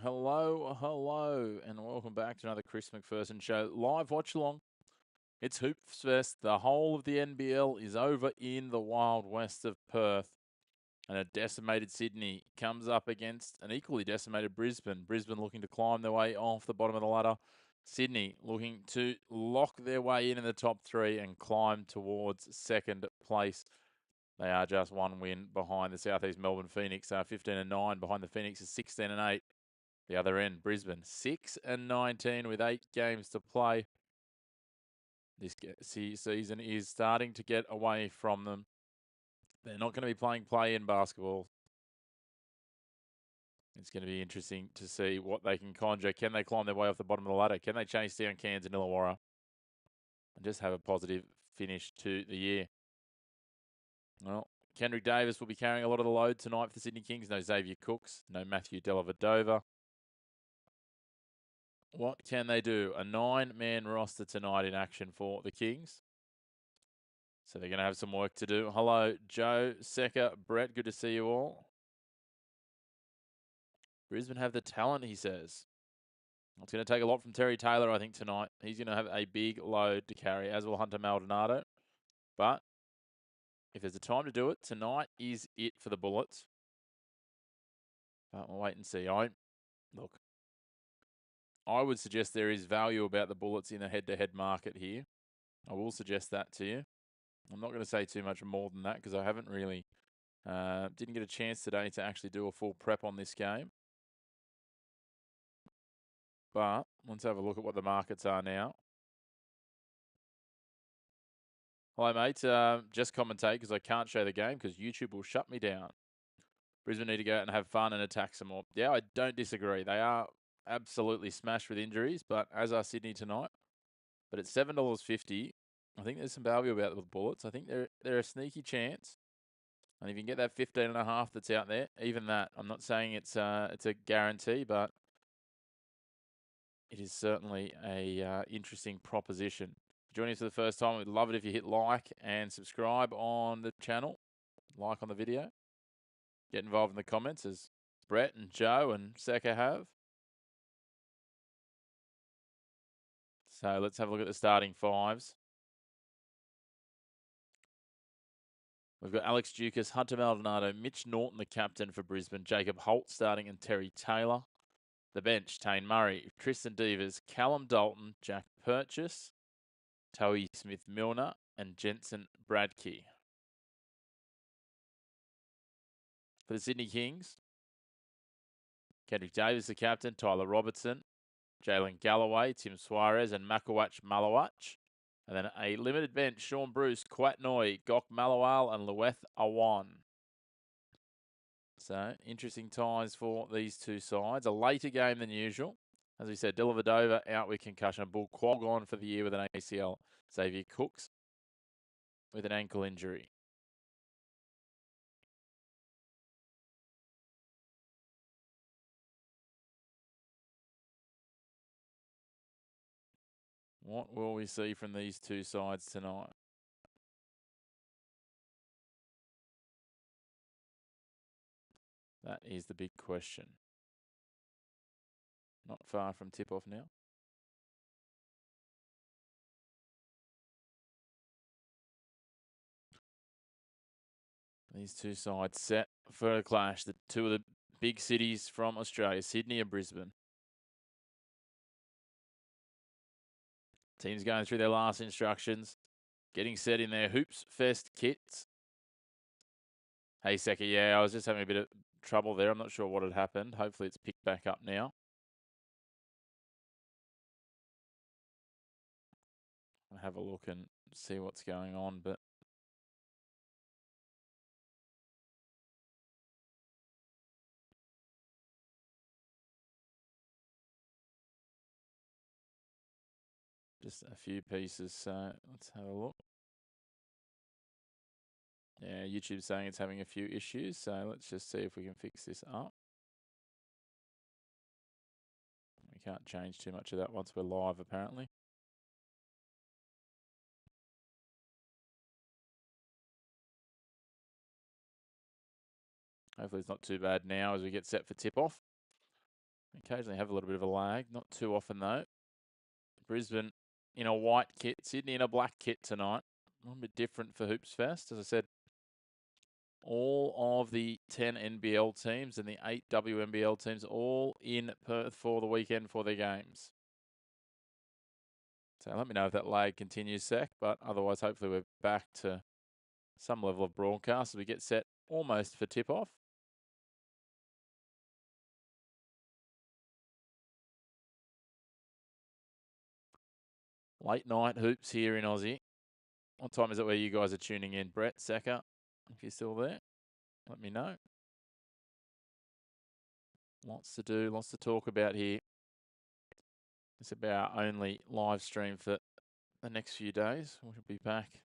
Hello, and welcome back to another Chris McPherson show. Live watch along. It's Hoops Fest. The whole of the NBL is over in the wild west of Perth. And a decimated Sydney comes up against an equally decimated Brisbane. Brisbane looking to climb their way off the bottom of the ladder. Sydney looking to lock their way in the top three and climb towards second place. They are just one win behind the Southeast Melbourne Phoenix. 15-9 behind the Phoenix is 16-8. The other end, Brisbane 6-19 with 8 games to play. This season is starting to get away from them. They're not going to be playing play-in basketball. It's going to be interesting to see what they can conjure. Can they climb their way off the bottom of the ladder? Can they chase down Cairns and Illawarra and just have a positive finish to the year? Well, Kendrick Davis will be carrying a lot of the load tonight for the Sydney Kings. No Xavier Cooks, no Matthew Dellavedova. What can they do? A 9-man roster tonight in action for the Kings. So they're going to have some work to do. Hello, Joe, Secca, Brett. Good to see you all. Brisbane have the talent, he says. It's going to take a lot from Terry Taylor, I think, tonight. He's going to have a big load to carry, as will Hunter Maldonado. But if there's a time to do it, tonight is it for the Bullets. But we'll wait and see. Look, I would suggest there is value about the Bullets in a head-to-head market here. I will suggest that to you. I'm not going to say too much more than that because I haven't really, didn't get a chance today to actually do a full prep on this game. But let's have a look at what the markets are now. Hello, mate. Just commentate because I can't show the game because YouTube will shut me down. Brisbane need to go out and have fun and attack some more. Yeah, I don't disagree. They are absolutely smashed with injuries, but as are Sydney tonight. But at $7.50, I think there's some value about the Bullets. I think they're a sneaky chance. And if you can get that 15.5 that's out there, even that, I'm not saying it's a guarantee, but it is certainly a interesting proposition. Joining us for the first time, we'd love it if you hit like and subscribe on the channel, like on the video. Get involved in the comments as Brett and Joe and Secca have. So let's have a look at the starting fives. We've got Alex Dukas, Hunter Maldonado, Mitch Norton, the captain for Brisbane, Jacob Holt starting and Terry Taylor. The bench, Tane Murray, Tristan Devers, Callum Dalton, Jack Purchase, Towie Smith-Milner, and Jensen Bradkey. For the Sydney Kings, Kendrick Davis, the captain, Tyler Robertson, Jalen Galloway, Tim Suarez, and Makawach Malawach. And then a limited bench, Sean Bruce, Kwat Noi, Gok Malawal, and Lueth Awan. So, interesting times for these two sides. A later game than usual. As we said, Dellavedova out with concussion. Bull Quag on for the year with an ACL. Xavier Cooks with an ankle injury. What will we see from these two sides tonight? That is the big question. Not far from tip-off now. These two sides set for a clash. The two of the big cities from Australia, Sydney and Brisbane. Teams going through their last instructions, getting set in their Hoops Fest kits. Hey, Secca, yeah, I was just having a bit of trouble there. I'm not sure what had happened. Hopefully it's picked back up now. I'll have a look and see what's going on, but just a few pieces, so let's have a look. Yeah, YouTube's saying it's having a few issues, so let's just see if we can fix this up. We can't change too much of that once we're live, apparently. Hopefully it's not too bad now as we get set for tip-off. Occasionally have a little bit of a lag. Not too often, though. Brisbane in a white kit. Sydney in a black kit tonight. A little bit different for Hoops Fest. As I said, all of the 10 NBL teams and the 8 WNBL teams all in Perth for the weekend for their games. So let me know if that lag continues, Sec. But otherwise, hopefully we're back to some level of broadcast as we get set almost for tip-off. Late night hoops here in Aussie. What time is it where you guys are tuning in? Brett, Secker, if you're still there, let me know. Lots to do, lots to talk about here. It's about our only live stream for the next few days. We'll be back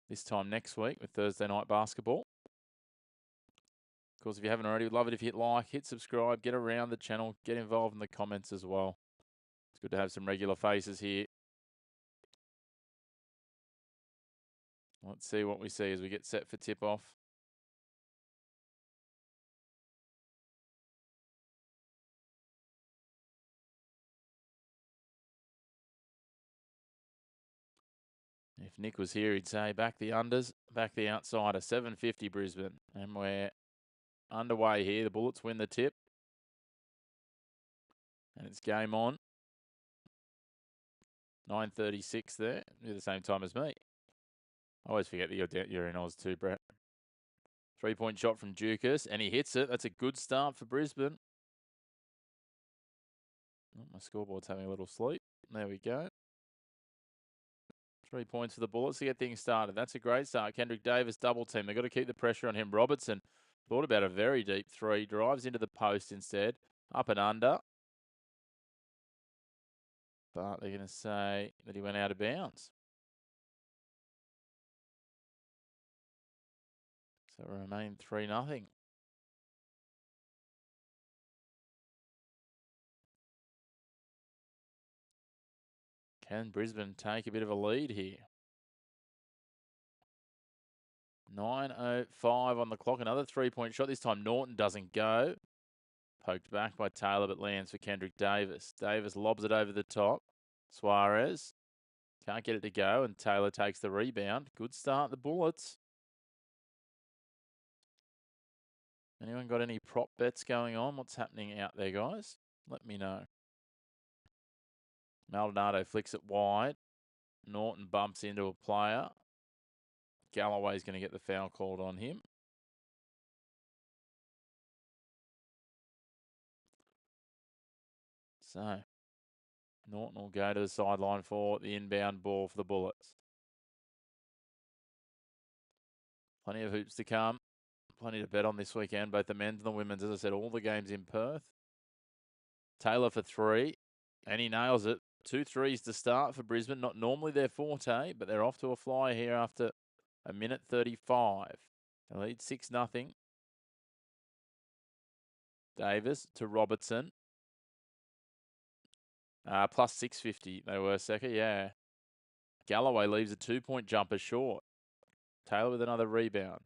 this time next week with Thursday night basketball. Of course, if you haven't already, we'd love it if you hit like, hit subscribe, get around the channel, get involved in the comments as well. It's good to have some regular faces here. Let's see what we see as we get set for tip-off. If Nick was here, he'd say back the unders, back the outsider, 750 Brisbane. And we're underway here. The Bullets win the tip. And it's game on. 9:36 there. You're the same time as me. I always forget that you're in Oz too, Brett. 3-point shot from Dukas, and he hits it. That's a good start for Brisbane. Oh, my scoreboard's having a little sleep. There we go. 3 points for the Bullets to get things started. That's a great start. Kendrick Davis double team. They've got to keep the pressure on him. Robertson thought about a very deep three. Drives into the post instead. Up and under. But they're going to say that he went out of bounds. So it remained 3-0. Can Brisbane take a bit of a lead here? 9:05 on the clock. Another 3-point shot. This time Norton doesn't go. Poked back by Taylor, but lands for Kendrick Davis. Davis lobs it over the top. Suarez can't get it to go, and Taylor takes the rebound. Good start, the Bullets. Anyone got any prop bets going on? What's happening out there, guys? Let me know. Maldonado flicks it wide. Norton bumps into a player. Galloway's going to get the foul called on him. So, Norton will go to the sideline for the inbound ball for the Bullets. Plenty of hoops to come. Plenty to bet on this weekend, both the men's and the women's. As I said, all the games in Perth. Taylor for three, and he nails it. 2 threes to start for Brisbane. Not normally their forte, but they're off to a flyer here after a minute 35. They lead 6-0. Davis to Robertson. Plus 650 they were, Secker, yeah. Galloway leaves a 2-point jumper short. Taylor with another rebound.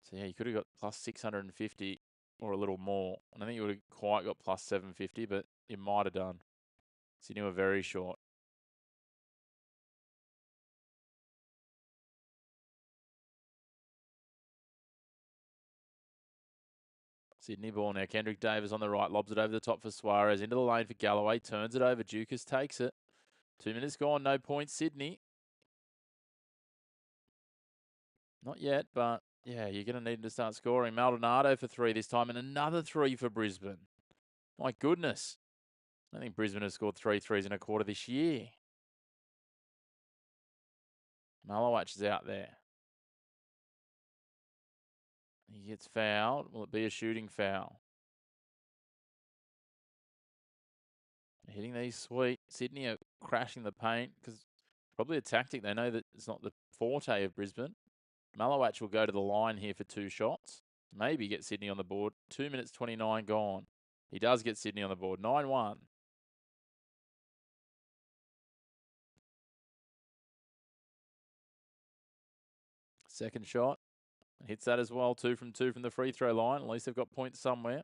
So, yeah, you could have got plus 650 or a little more. I don't think you would have quite got plus 750, but you might have done. Sydney were very short. Sydney ball now. Kendrick Davis on the right. Lobs it over the top for Suarez. Into the lane for Galloway. Turns it over. Dukas takes it. 2 minutes gone. No points, Sydney. Not yet, but yeah, you're going to need to start scoring. Maldonado for 3 this time, and another 3 for Brisbane. My goodness. I think Brisbane has scored 3 threes in a quarter this year. Malowach is out there. He gets fouled. Will it be a shooting foul? Hitting these sweet. Sydney are crashing the paint because probably a tactic. They know that it's not the forte of Brisbane. Malowach will go to the line here for 2 shots. Maybe get Sydney on the board. 2 minutes 29 gone. He does get Sydney on the board. 9-1. Second shot. Hits that as well. 2 from 2 from the free throw line. At least they've got points somewhere.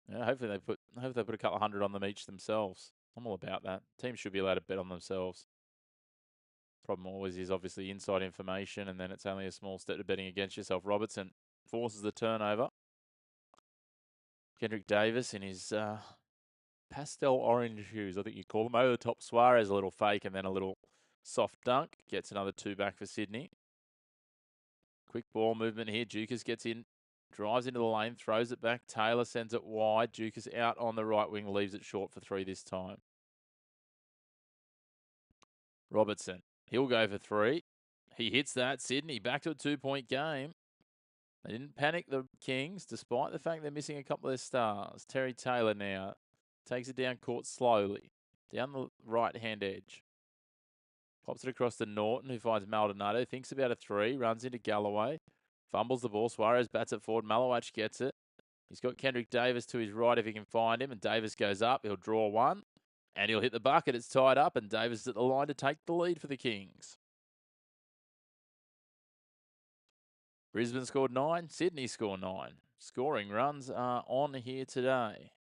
Yeah, hopefully they put a couple of hundred on them each themselves. I'm all about that. Teams should be allowed to bet on themselves. Problem always is obviously inside information, and then it's only a small step to betting against yourself. Robertson forces the turnover. Kendrick Davis in his pastel orange shoes, I think you call them, over the top. Suarez a little fake and then a little soft dunk. Gets another 2 back for Sydney. Quick ball movement here. Dukas gets in, drives into the lane, throws it back. Taylor sends it wide. Dukas out on the right wing, leaves it short for 3 this time. Robertson, he'll go for 3. He hits that. Sydney back to a 2-point game. They didn't panic, the Kings, despite the fact they're missing a couple of their stars. Terry Taylor now takes it down court slowly, down the right-hand edge. Pops it across to Norton, who finds Maldonado, thinks about a 3, runs into Galloway, fumbles the ball. Suarez bats it forward. Malowach gets it. He's got Kendrick Davis to his right if he can find him, and Davis goes up. He'll draw 1, and he'll hit the bucket. It's tied up, and Davis is at the line to take the lead for the Kings. Brisbane scored 9. Sydney scored 9. Scoring runs are on here today.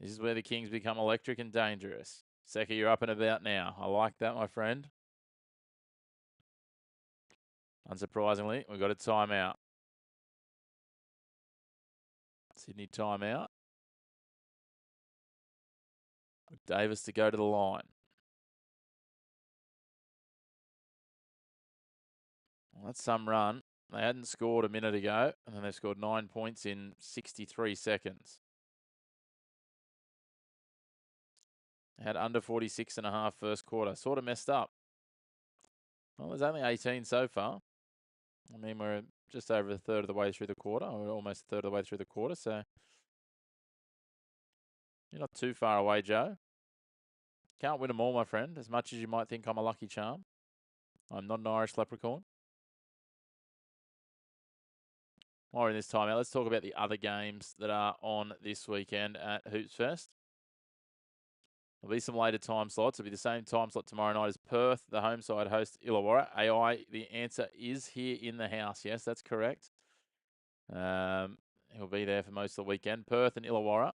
This is where the Kings become electric and dangerous. Seki, you're up and about now. I like that, my friend. Unsurprisingly, we've got a timeout. Sydney timeout. Davis to go to the line. Well, that's some run. They hadn't scored a minute ago, and then they've scored 9 points in 63 seconds. They had under 46.5 first quarter. Sort of messed up. Well, there's only 18 so far. I mean, we're just over a third of the way through the quarter, or almost a third of the way through the quarter, so you're not too far away, Joe. Can't win them all, my friend, as much as you might think I'm a lucky charm. I'm not an Irish leprechaun. While we're in this timeout, let's talk about the other games that are on this weekend at Hoops Fest. There'll be some later time slots. It'll be the same time slot tomorrow night as Perth. The home side host Illawarra. AI, the answer is here in the house. Yes, that's correct. He'll be there for most of the weekend. Perth and Illawarra.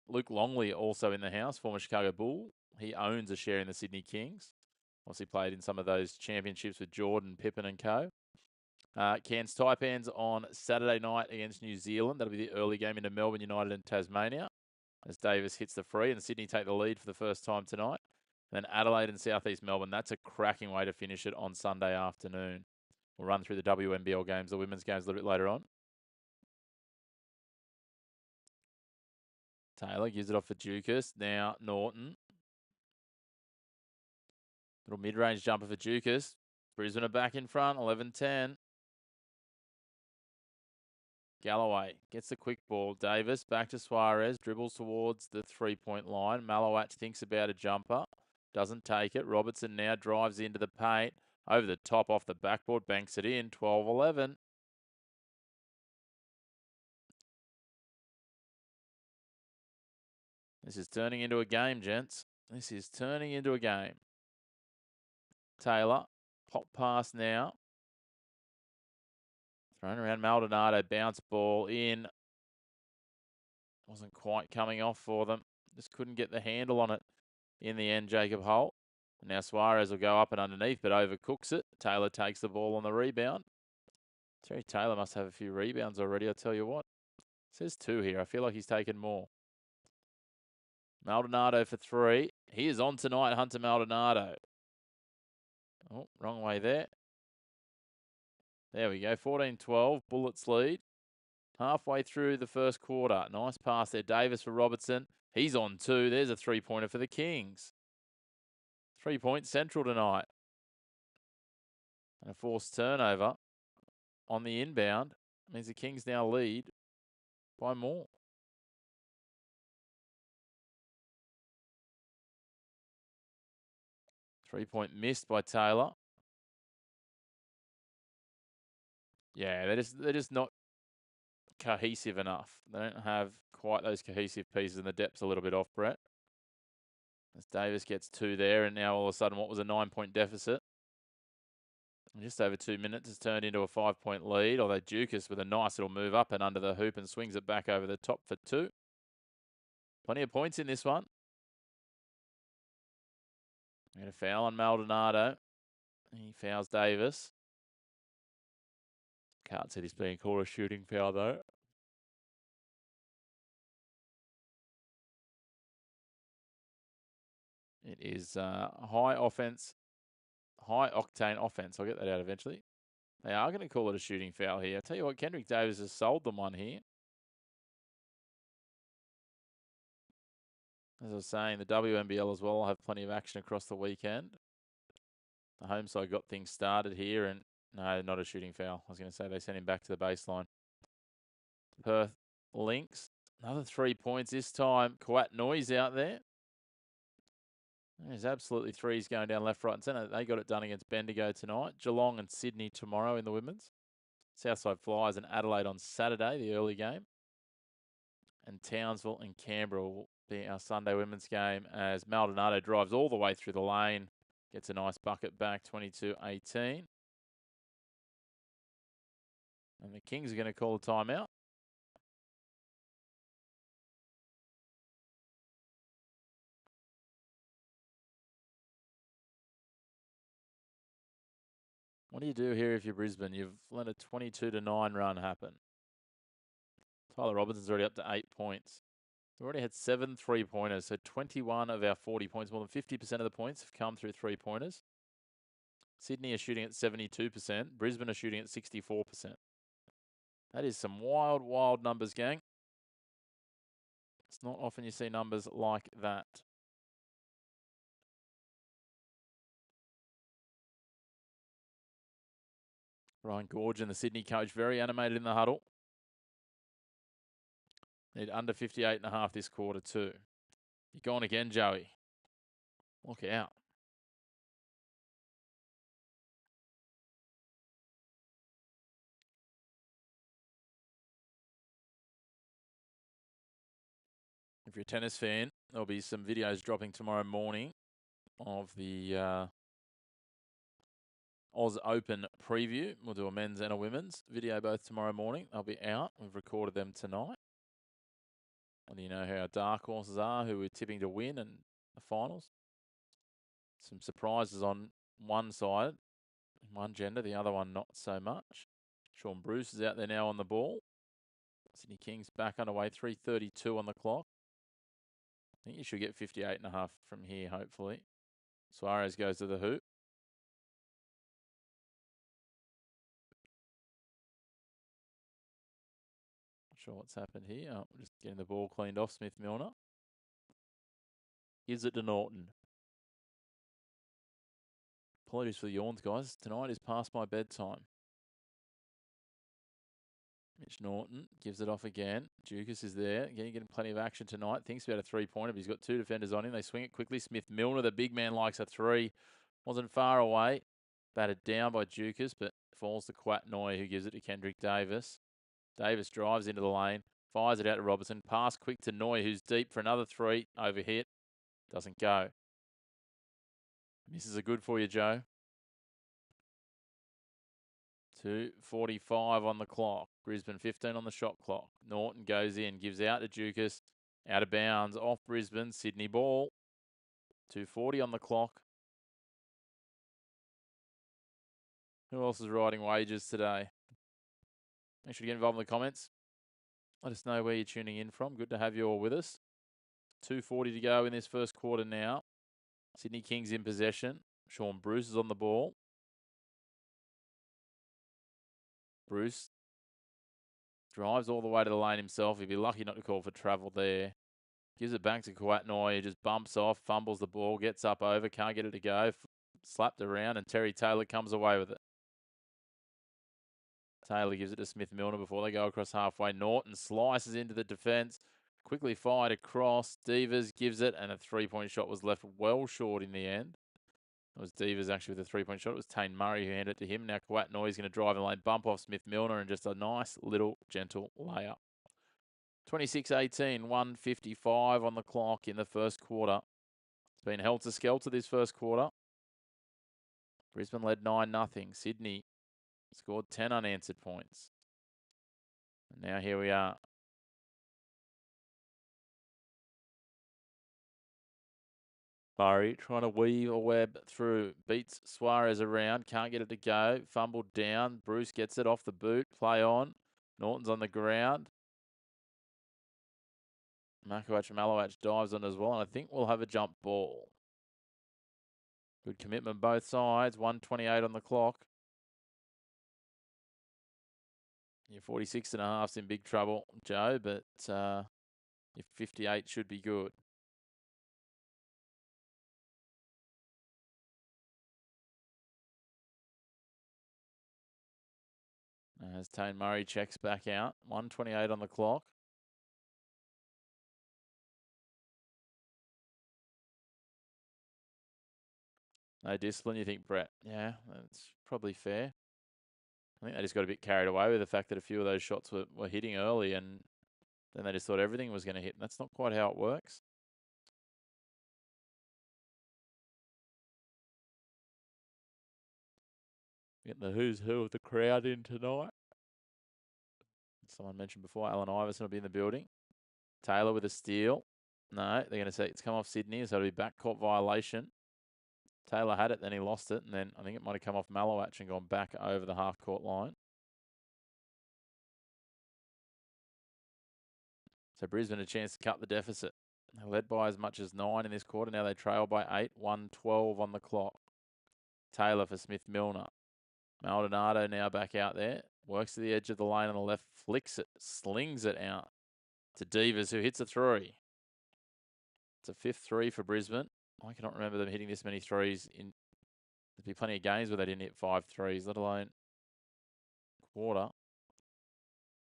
Luke Longley also in the house, former Chicago Bull. He owns a share in the Sydney Kings. Obviously played in some of those championships with Jordan, Pippen and co. Cairns Taipans on Saturday night against New Zealand. That'll be the early game into Melbourne United and Tasmania, as Davis hits the free and Sydney take the lead for the first time tonight. Then Adelaide and Southeast Melbourne. That's a cracking way to finish it on Sunday afternoon. We'll run through the WNBL games, the women's games a little bit later on. Taylor gives it off for Dukas. Now Norton. Little mid-range jumper for Dukas. Brisbane are back in front, 11-10. Galloway gets the quick ball. Davis back to Suarez. Dribbles towards the 3-point line. Malowach thinks about a jumper. Doesn't take it. Robertson now drives into the paint. Over the top off the backboard. Banks it in. 12-11. This is turning into a game, gents. This is turning into a game. Taylor. Pop pass now. Thrown around Maldonado. Bounce ball in. Wasn't quite coming off for them. Just couldn't get the handle on it in the end, Jacob Holt. Now Suarez will go up and underneath, but overcooks it. Taylor takes the ball on the rebound. Terry Taylor must have a few rebounds already, I'll tell you what. It says 2 here. I feel like he's taken more. Maldonado for 3. He is on tonight, Hunter Maldonado. Oh, wrong way there. There we go, 14-12, Bullets lead. Halfway through the first quarter. Nice pass there, Davis for Robertson. He's on 2. There's a 3-pointer for the Kings. 3-point central tonight. And a forced turnover on the inbound means the Kings now lead by more. Three-point missed by Taylor. Yeah, they're just not cohesive enough. They don't have quite those cohesive pieces, and the depth's a little bit off, Brett. As Davis gets 2 there, and now all of a sudden, what was a 9-point deficit? Just over 2 minutes has turned into a 5-point lead, although Dukas with a nice little move up and under the hoop and swings it back over the top for 2. Plenty of points in this one. And a foul on Maldonado. He fouls Davis. Can't see this being called a shooting foul, though. It is high octane offense. I'll get that out eventually. They are going to call it a shooting foul here. I tell you what, Kendrick Davis has sold them one here. As I was saying, the WNBL as well will have plenty of action across the weekend. The home side got things started here, and no, not a shooting foul. I was going to say they sent him back to the baseline. Perth Lynx, another 3 points this time. Kawat Noise out there. There's absolutely threes going down left, right, and centre. They got it done against Bendigo tonight. Geelong and Sydney tomorrow in the women's. Southside Flyers and Adelaide on Saturday, the early game. And Townsville and Canberra will be our Sunday women's game as Maldonado drives all the way through the lane. Gets a nice bucket back, 22-18. And the Kings are going to call a timeout. What do you do here if you're Brisbane? You've let a 22-9 run happen. Tyler Robinson's already up to 8 points. We've already had 7 3-pointers, so 21 of our 40 points, more than 50% of the points have come through 3-pointers. Sydney are shooting at 72%. Brisbane are shooting at 64%. That is some wild, wild numbers, gang. It's not often you see numbers like that. Ryan Gorgon, the Sydney coach, very animated in the huddle. Need under 58.5 this quarter too. You're gone again, Joey. Look out. If you're a tennis fan, there'll be some videos dropping tomorrow morning of the Oz Open preview. We'll do a men's and a women's video both tomorrow morning. They'll be out. We've recorded them tonight. And you know who our dark horses are, who we're tipping to win in the finals. Some surprises on one side, one gender, the other one not so much. Sean Bruce is out there now on the ball. Sydney Kings back underway, 3:32 on the clock. I think you should get 58.5 from here, hopefully. Suarez goes to the hoop. Not sure what's happened here. Oh, we're just getting the ball cleaned off. Smith Milner. Gives it to Norton. Apologies for the yawns, guys. Tonight is past my bedtime. Mitch Norton gives it off again. Dukas is there. Getting plenty of action tonight. Thinks about a 3-pointer, but he's got 2 defenders on him. They swing it quickly. Smith Milner, the big man, likes a 3. Wasn't far away. Batted down by Dukas, but falls to Quatnoy, who gives it to Kendrick Davis. Davis drives into the lane. Fires it out to Robertson. Pass quick to Noy, who's deep for another 3. Overhit. Doesn't go. Misses are good for you, Joe. 2:45 on the clock. Brisbane 15 on the shot clock. Norton goes in, gives out to Dukas. Out of bounds, off Brisbane. Sydney ball. 2:40 on the clock. Who else is riding wages today? Make sure to get involved in the comments. Let us know where you're tuning in from. Good to have you all with us. 2:40 to go in this first quarter now. Sydney Kings in possession. Sean Bruce is on the ball. Bruce drives all the way to the lane himself. He'd be lucky not to call for travel there. Gives it back to Kawatnoy. He just bumps off, fumbles the ball, gets up over, can't get it to go. Slapped around, and Terry Taylor comes away with it. Taylor gives it to Smith Milner before they go across halfway. Norton slices into the defence. Quickly fired across. Devers gives it, and a 3-point shot was left well short in the end. It was Devers actually with a 3-point shot. It was Tane Murray who handed it to him. Now Kawatnoy is going to drive in the lane, bump off Smith Milner, and just a nice little gentle layup. 26-18, 1:55 on the clock in the first quarter. It's been helter-skelter this first quarter. Brisbane led 9-0. Sydney scored 10 unanswered points. And now here we are. Murray trying to weave a web through. Beats Suarez around. Can't get it to go. Fumbled down. Bruce gets it off the boot. Play on. Norton's on the ground. Malowach dives on as well. And I think we'll have a jump ball. Good commitment both sides. 1:28 on the clock. Your 46.5's in big trouble, Joe, but your 58 should be good. As Tane Murray checks back out. 1:28 on the clock. No discipline, you think, Brett? Yeah, that's probably fair. I think they just got a bit carried away with the fact that a few of those shots were hitting early, and then they just thought everything was going to hit, and that's not quite how it works. Getting the who's who of the crowd in tonight. Someone mentioned before, Alan Iverson will be in the building. Taylor with a steal. No, they're going to say it's come off Sydney, so it'll be backcourt violation. Taylor had it, then he lost it, and then I think it might have come off Malowach and gone back over the half-court line. So Brisbane a chance to cut the deficit. They led by as much as 9 in this quarter. Now they trail by 8, 1:12 on the clock. Taylor for Smith-Milner. Maldonado now back out there. Works to the edge of the lane on the left, flicks it, slings it out to Divas, who hits a 3. It's a 5th 3 for Brisbane. I cannot remember them hitting this many threes. There'd be plenty of games where they didn't hit 5 threes, let alone quarter.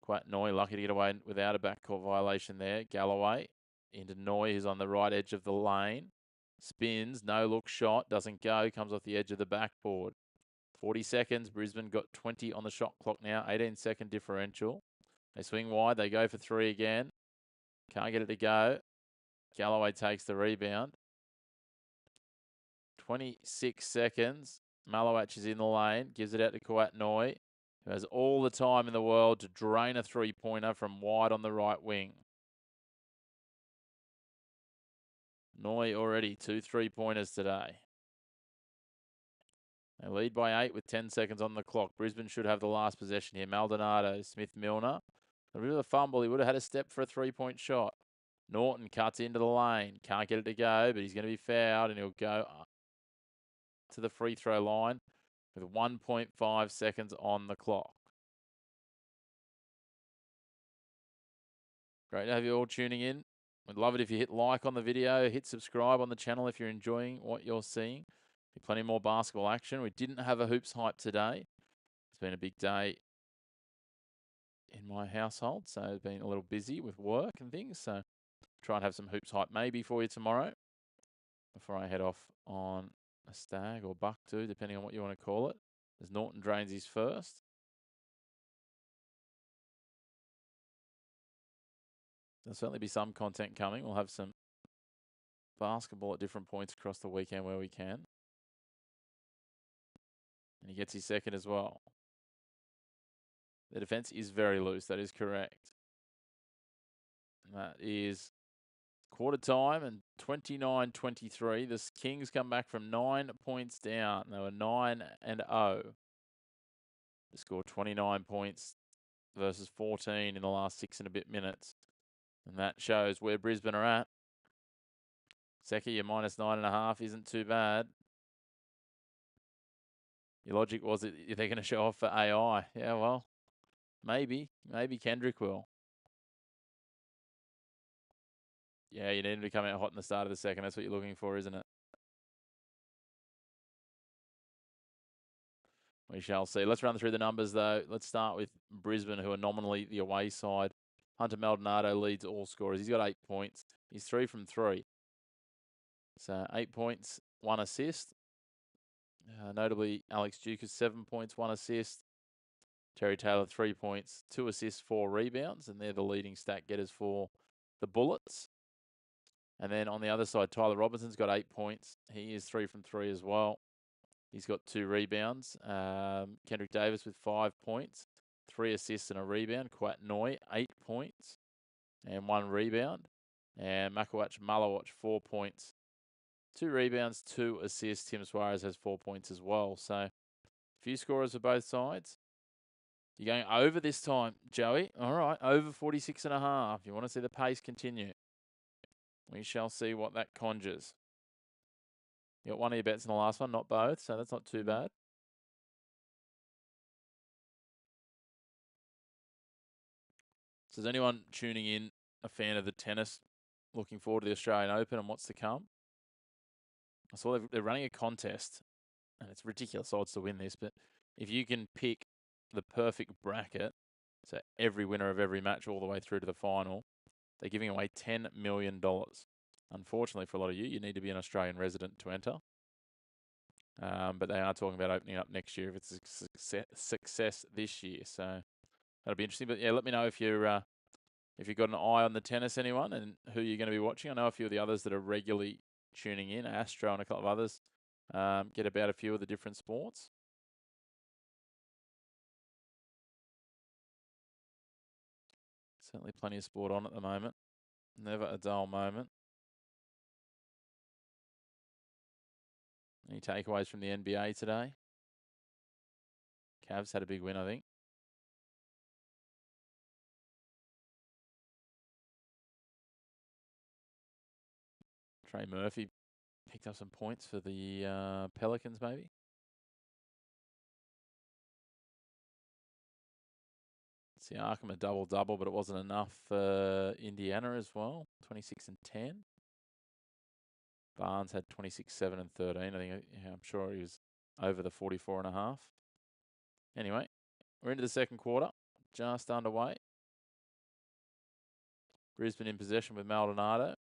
Quite Noy lucky to get away without a backcourt violation there. Galloway into Noy, who's on the right edge of the lane. Spins, no look shot, doesn't go, comes off the edge of the backboard. 40 seconds, Brisbane got 20 on the shot clock now, 18-second differential. They swing wide, they go for 3 again. Can't get it to go. Galloway takes the rebound. 26 seconds. Malowach is in the lane, gives it out to Kawat Noy, who has all the time in the world to drain a 3-pointer from wide on the right wing. Noy already 2 3-pointers today. They lead by 8 with 10 seconds on the clock. Brisbane should have the last possession here. Maldonado, Smith-Milner. A bit of a fumble. He would have had a step for a 3-point shot. Norton cuts into the lane. Can't get it to go, but he's going to be fouled, and he'll go to the free throw line with 1.5 seconds on the clock. Great to have you all tuning in. We'd love it if you hit like on the video, hit subscribe on the channel if you're enjoying what you're seeing. Be plenty more basketball action. We didn't have a hoops hype today. It's been a big day in my household, so it's been a little busy with work and things. So try and have some hoops hype maybe for you tomorrow before I head off on a stag or buck too, depending on what you want to call it, as Norton drains his first. There'll certainly be some content coming. We'll have some basketball at different points across the weekend where we can. And he gets his second as well. The defense is very loose. That is correct. And that is quarter time and 29-23. The Kings come back from 9 points down. They were 9-0 to score 29 points versus 14 in the last 6 and a bit minutes. And that shows where Brisbane are at. Seki, your -9.5 isn't too bad. Your logic was that they're going to show off for AI. Yeah, well, maybe Kendrick will. Yeah, you need him to come out hot in the start of the second. That's what you're looking for, isn't it? We shall see. Let's run through the numbers, though. Let's start with Brisbane, who are nominally the away side. Hunter Maldonado leads all scorers. He's got 8 points. He's 3 from 3. So 8 points, 1 assist. Notably, Alex Duke is 7 points, 1 assist. Terry Taylor, 3 points, 2 assists, 4 rebounds. And they're the leading stat getters for the Bullets. And then on the other side, Tyler Robinson's got 8 points. He is 3 from 3 as well. He's got 2 rebounds. Kendrick Davis with 5 points, 3 assists and a rebound. Quat Noi, 8 points and 1 rebound. And Makawatch Malawatch, 4 points, 2 rebounds, 2 assists. Tim Suarez has 4 points as well. So a few scorers for both sides. You're going over this time, Joey. All right, over 46.5. You want to see the pace continue. We shall see what that conjures. You got one of your bets in the last one, not both, so that's not too bad. So is anyone tuning in a fan of the tennis, looking forward to the Australian Open and what's to come? I saw they're running a contest, and it's ridiculous odds to win this, but if you can pick the perfect bracket, so every winner of every match all the way through to the final, they're giving away $10 million. Unfortunately for a lot of you, you need to be an Australian resident to enter. But they are talking about opening up next year if it's a success this year. So that'll be interesting. But yeah, let me know if you've got an eye on the tennis, anyone, and who you're going to be watching. I know a few of the others that are regularly tuning in, Astro and a couple of others, get about a few of the different sports. Certainly plenty of sport on at the moment. Never a dull moment. Any takeaways from the NBA today? Cavs had a big win, I think. Trey Murphy picked up some points for the Pelicans, maybe. Siakam a double-double, but it wasn't enough for Indiana as well. 26 and 10. Barnes had 26, 7 and 13. I think, yeah, I'm sure he was over the 44.5. Anyway, we're into the second quarter, just underway. Brisbane in possession with Maldonado.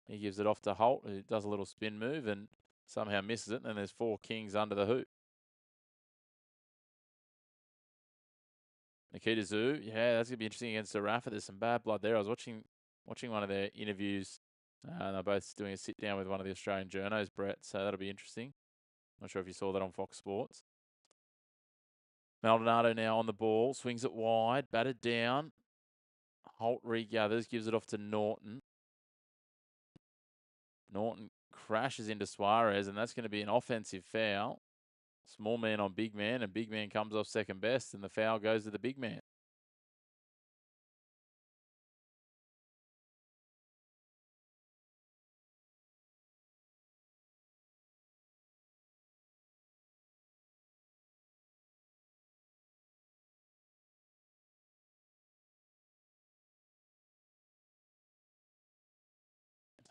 He gives it off to Holt, who does a little spin move and somehow misses it. And then there's 4 Kings under the hoop. Nikita Zoo, yeah, that's going to be interesting against Zarafa. There's some bad blood there. I was watching one of their interviews. They're both doing a sit down with one of the Australian journos, Brett. So that'll be interesting. Not sure if you saw that on Fox Sports. Maldonado now on the ball, swings it wide, batted down. Holt regathers, gives it off to Norton. Norton crashes into Suarez, and that's going to be an offensive foul. Small man on big man, and big man comes off second best, and the foul goes to the big man.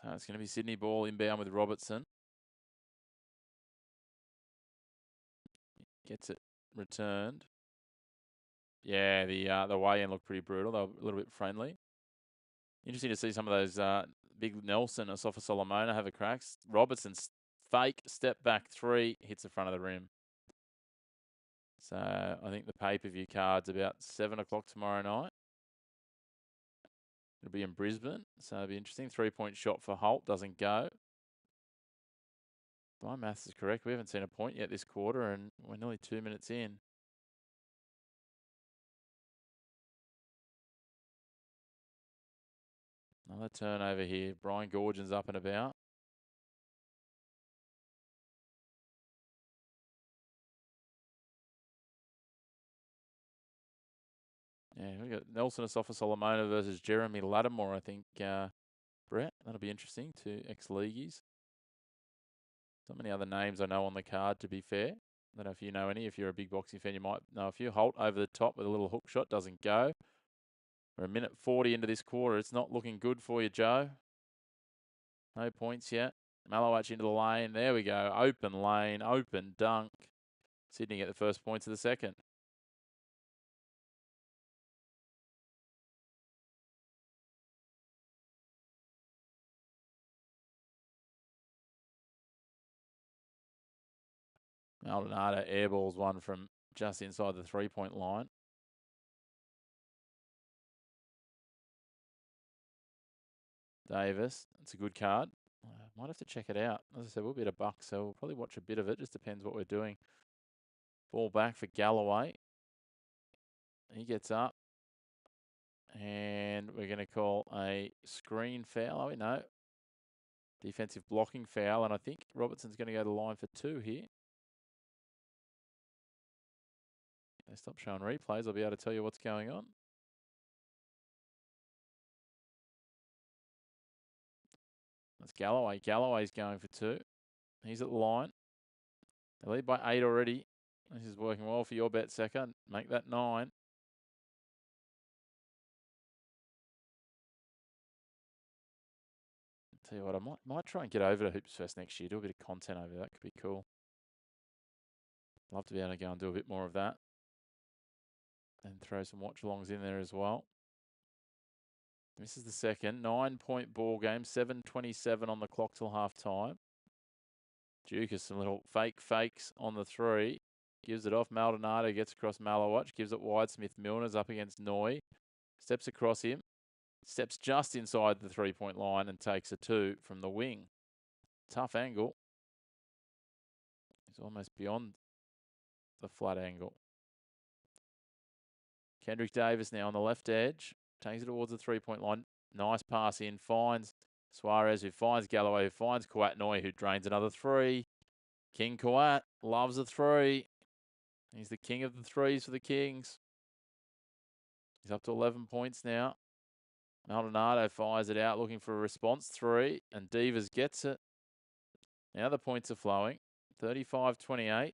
So it's going to be Sydney ball inbound with Robertson. Gets it returned. Yeah, the weigh-in looked pretty brutal. They were a little bit friendly. Interesting to see some of those big Nelson or Sofa Solomona have a crack. Robertson's fake step back 3 hits the front of the rim. So I think the pay-per-view card's about 7 o'clock tomorrow night. It'll be in Brisbane, so it'll be interesting. 3-point shot for Holt, doesn't go. If my maths is correct, we haven't seen a point yet this quarter, and we're nearly 2 minutes in. Another turnover here. Brian Gorgin's up and about. Yeah, we got Nelson Asafa Solomona versus Jeremy Lattimore, I think, Brett. That'll be interesting. 2 ex-leagueies. Not many other names I know on the card, to be fair. I don't know if you know any. If you're a big boxing fan, you might know a few. Holt over the top with a little hook shot. Doesn't go. We're a minute 40 into this quarter. It's not looking good for you, Joe. No points yet. Malawatch into the lane. There we go. Open lane. Open dunk. Sydney get the first points of the second. Maldonado airballs one from just inside the 3-point line. Davis, it's a good card. Might have to check it out. As I said, we'll be at $1, so we'll probably watch a bit of it. Just depends what we're doing. Ball back for Galloway. He gets up. And we're going to call a screen foul. Oh, we know. Defensive blocking foul. And I think Robertson's going to go to the line for 2 here. They stop showing replays. I'll be able to tell you what's going on. That's Galloway. Galloway's going for 2. He's at the line. They lead by 8 already. This is working well for your bet, Second. Make that 9. Tell you what, I might try and get over to Hoops Fest next year. Do a bit of content over that. Could be cool. Love to be able to go and do a bit more of that. And throw some watch-alongs in there as well. This is the second. 9-point ball game. 7:27 on the clock till half-time. Dukas, some little fakes on the 3. Gives it off. Maldonado gets across Malawatch. Gives it wide. Smith-Milner's up against Noy. Steps across him. Steps just inside the 3-point line and takes a 2 from the wing. Tough angle. He's almost beyond the flat angle. Kendrick Davis now on the left edge. Takes it towards the 3-point line. Nice pass in. Finds Suarez, who finds Galloway, who finds Kawat Noy, who drains another 3. King Kawat loves a 3. He's the king of the 3s for the Kings. He's up to 11 points now. Maldonado fires it out, looking for a response 3, and Divas gets it. Now the points are flowing. 35-28.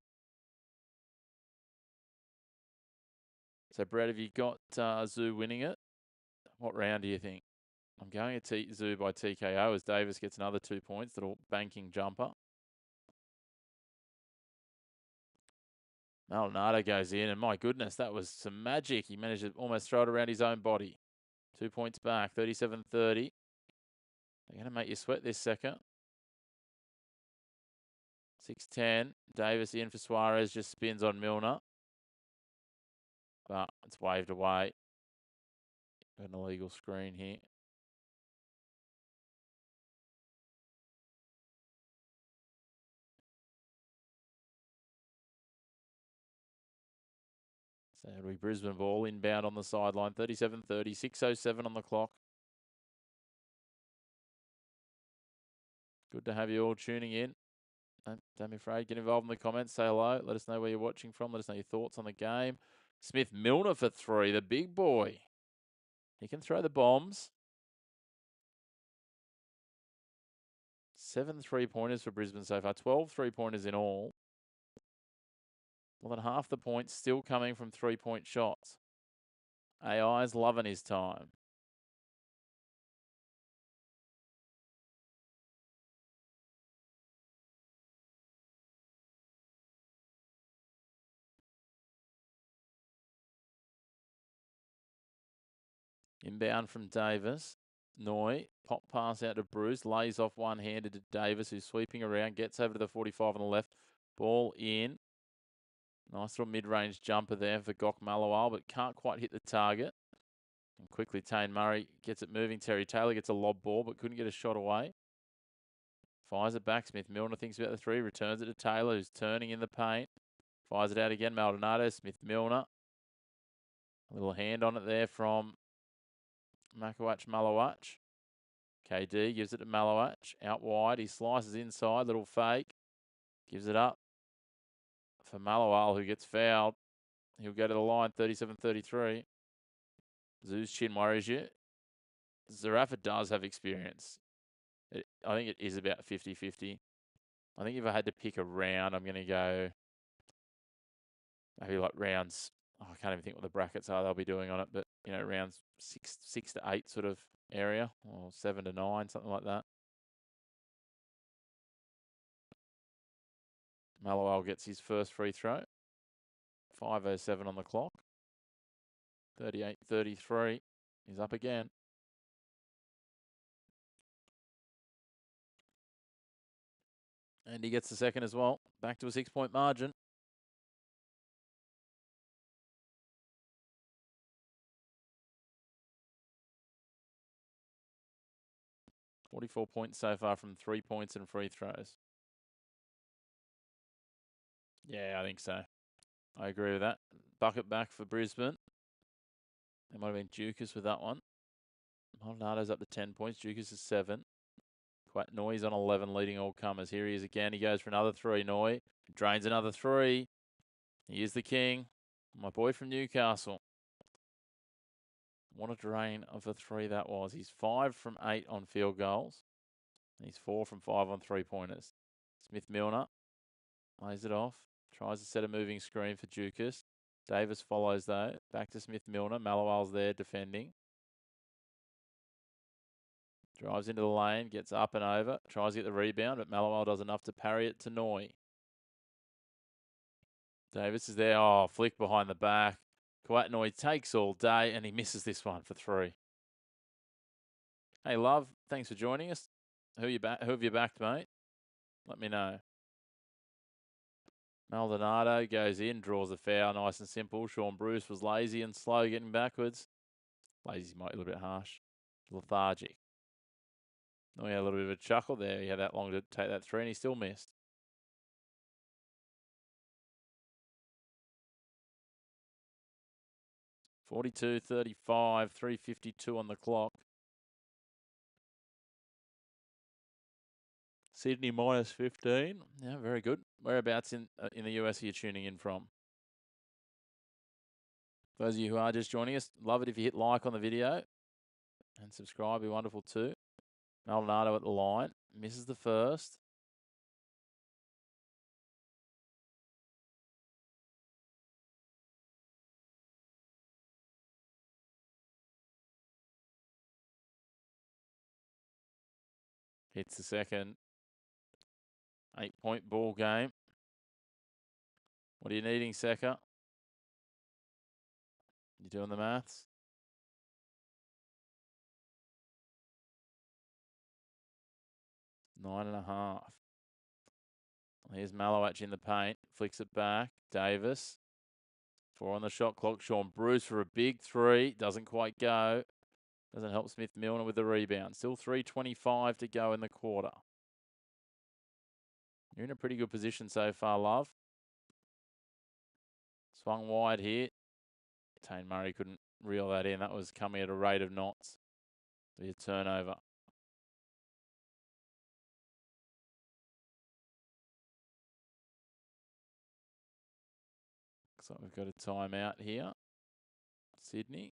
So, Brad, have you got Zoo winning it? What round do you think? I'm going to Zoo by TKO as Davis gets another 2 points. Little banking jumper. Maldonado goes in, and my goodness, that was some magic. He managed to almost throw it around his own body. 2 points back, 37-30. They're going to make you sweat this second. 6-10. Davis in for Suarez, just spins on Milner. But it's waved away. Got an illegal screen here. So it'll be Brisbane ball inbound on the sideline. 37-30, 6:07 on the clock. Good to have you all tuning in. Don't be afraid. Get involved in the comments. Say hello. Let us know where you're watching from. Let us know your thoughts on the game. Smith-Milner for 3, the big boy. He can throw the bombs. 7 3-pointers for Brisbane so far. 12 3-pointers in all. More than half the points still coming from 3-point shots. AI's loving his time. Inbound from Davis. Noy, pop pass out to Bruce, lays off one-handed to Davis, who's sweeping around, gets over to the 45 on the left. Ball in. Nice little mid-range jumper there for Gok Malawal, but can't quite hit the target. And quickly, Tane Murray gets it moving. Terry Taylor gets a lob ball, but couldn't get a shot away. Fires it back. Smith-Milner thinks about the 3, returns it to Taylor, who's turning in the paint. Fires it out again. Maldonado, Smith-Milner. A little hand on it there from Makawatch Malawatch. KD gives it to Malawatch. Out wide. He slices inside. Little fake. Gives it up for Malawal, who gets fouled. He'll go to the line. 37-33. Zoo's chin worries you. Zarafa does have experience. I think it is about 50-50. I think if I had to pick a round, I'm going to go maybe like rounds. Oh, I can't even think what the brackets are they'll be doing on it, but you know, rounds 6 to 8 sort of area, or 7 to 9, something like that. Malawal gets his first free throw. 5:07 on the clock. 38-33. He's up again. And he gets the second as well. Back to a 6-point margin. 44 points so far from 3 points and free throws. Yeah, I think so. I agree with that. Bucket back for Brisbane. It might have been Dukas with that one. Maldonado's up to 10 points. Dukas is 7. Quite Noy's on 11, leading all comers. Here he is again. He goes for another 3. Noy drains another 3. He is the king. My boy from Newcastle. What a drain of a 3 that was. He's 5 from 8 on field goals. And he's 4 from 5 on 3-pointers. Smith-Milner lays it off. Tries to set a moving screen for Dukas. Davis follows though. Back to Smith-Milner. Mallowell's there defending. Drives into the lane. Gets up and over. Tries to get the rebound, but Mallowell does enough to parry it to Noy. Davis is there. Oh, flick behind the back. Noy takes all day and he misses this one for 3. Hey, Love, thanks for joining us. Who have you backed, mate? Let me know. Maldonado goes in, draws a foul, nice and simple. Sean Bruce was lazy and slow getting backwards. Lazy might be a little bit harsh. Lethargic. We had a little bit of a chuckle there. He had that long to take that 3 and he still missed. $42.35, 3:52 on the clock. Sydney minus 15. Yeah, very good. Whereabouts in the US are you tuning in from? Those of you who are just joining us, love it if you hit like on the video and subscribe. Be wonderful too. Maldonado at the line. Misses the first. Hits the second. 8-point ball game. What are you needing, Secker? You doing the maths? Nine and a half. Here's Malowach in the paint. Flicks it back. Davis. 4 on the shot clock. Sean Bruce for a big 3. Doesn't quite go. Doesn't help Smith-Milner with the rebound. Still 3:25 to go in the quarter. You're in a pretty good position so far, Love. Swung wide here. Tane Murray couldn't reel that in. That was coming at a rate of knots. Be a turnover. Looks like we've got a timeout here. Sydney.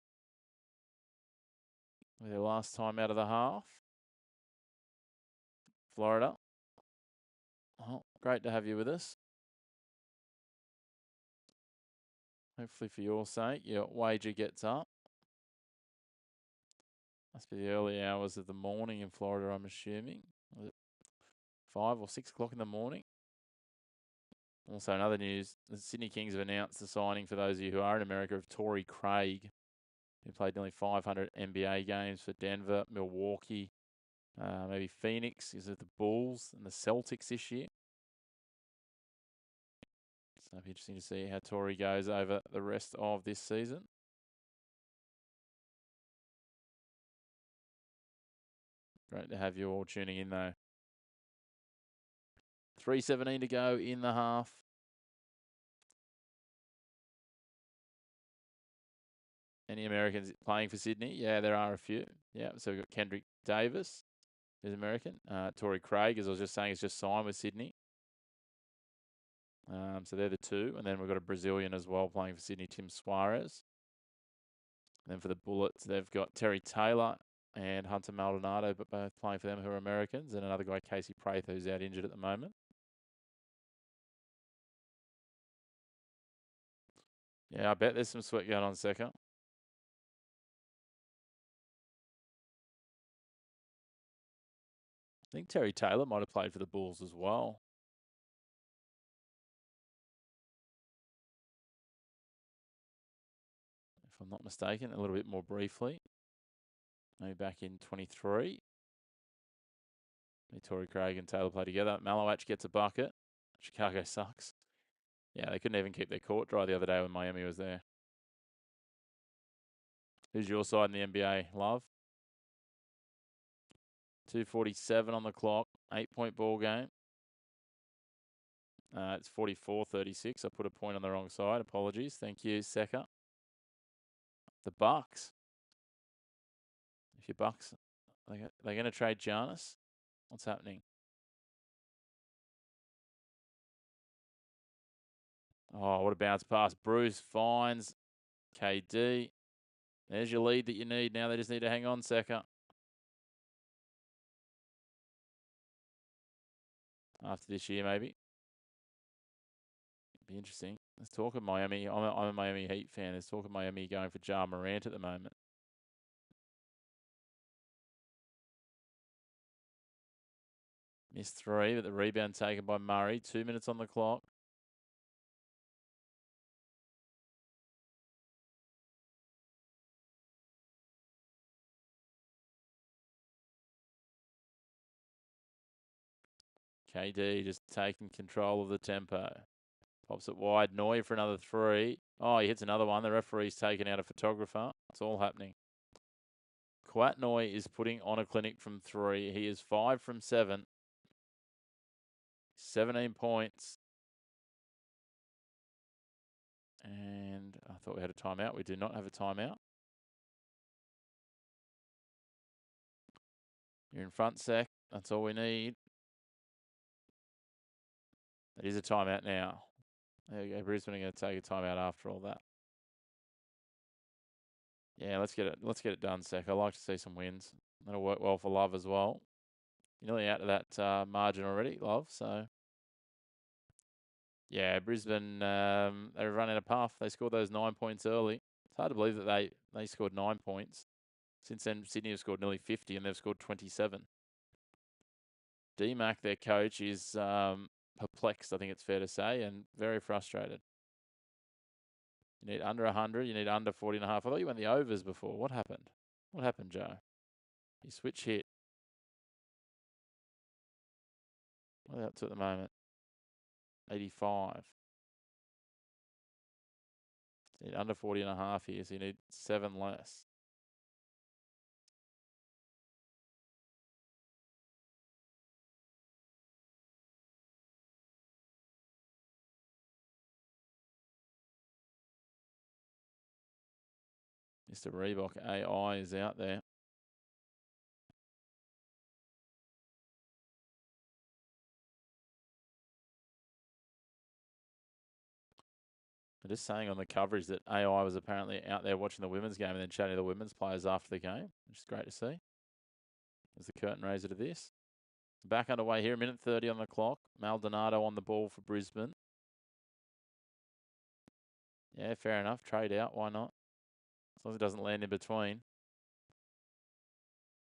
With their last time out of the half. Florida. Oh, great to have you with us. Hopefully for your sake, your wager gets up. Must be the early hours of the morning in Florida, I'm assuming. Was it 5 or 6 o'clock in the morning? Also, in other news, the Sydney Kings have announced the signing, for those of you who are in America, of Torrey Craig, who played nearly 500 NBA games for Denver, Milwaukee, maybe Phoenix. Is it the Bulls and the Celtics this year? So it'll be interesting to see how Torrey goes over the rest of this season. Great to have you all tuning in, though. 3:17 to go in the half. Any Americans playing for Sydney? Yeah, there are a few. Yeah, so we've got Kendrick Davis, who's American. Torrey Craig, as I was just saying, has just signed with Sydney. So they're the 2. And then we've got a Brazilian as well playing for Sydney, Tim Suarez. And then for the Bullets, they've got Terry Taylor and Hunter Maldonado, but both playing for them who are Americans. And another guy, Casey Prather, who's out injured at the moment. Yeah, I bet there's some sweat going on, Secker. I think Terry Taylor might have played for the Bulls as well. If I'm not mistaken, a little bit more briefly. Maybe back in 23. Torrey Craig and Taylor play together. Malowach gets a bucket. Chicago sucks. Yeah, they couldn't even keep their court dry the other day when Miami was there. Who's your side in the NBA, Love? 2:47 on the clock. 8-point ball game. It's 44-36. I put a point on the wrong side. Apologies. Thank you, Secker. The Bucks. If your Bucks, they're going to trade Giannis. What's happening? Oh, what a bounce pass. Bruce finds KD. There's your lead that you need. Now they just need to hang on, Secker. After this year, maybe. Be interesting. Let's talk of Miami. I'm a Miami Heat fan. Let's talk of Miami going for Ja Morant at the moment. Missed 3, but the rebound taken by Murray. 2 minutes on the clock. KD just taking control of the tempo. Pops it wide. Noy for another 3. Oh, he hits another one. The referee's taken out a photographer. It's all happening. Kwat Noy is putting on a clinic from 3. He is 5 from 7. 17 points. And I thought we had a timeout. We do not have a timeout. You're in front, Sec. That's all we need. It is a timeout now. There you go. Brisbane are going to take a timeout after all that. Yeah, let's get it done, Sec. I like to see some wins. That'll work well for Love as well. You're nearly out of that margin already, Love. So, yeah, Brisbane, they were running a puff. They scored those 9 points early. It's hard to believe that they scored 9 points. Since then, Sydney have scored nearly 50 and they've scored 27. D-Mac, their coach, is perplexed, I think it's fair to say, and very frustrated. You need under 100. You need under 40.5. I thought you went the overs before. What happened? What happened, Joe? You switch hit. What are they up to at the moment? 85. You need under 40.5 here, so you need 7 less. Mr. Reebok AI is out there. I'm just saying on the coverage that AI was apparently out there watching the women's game and then chatting to the women's players after the game, which is great to see. There's the curtain raiser to this. Back underway here, 1:30 on the clock. Maldonado on the ball for Brisbane. Yeah, fair enough. Trade out, why not? As long as it doesn't land in between.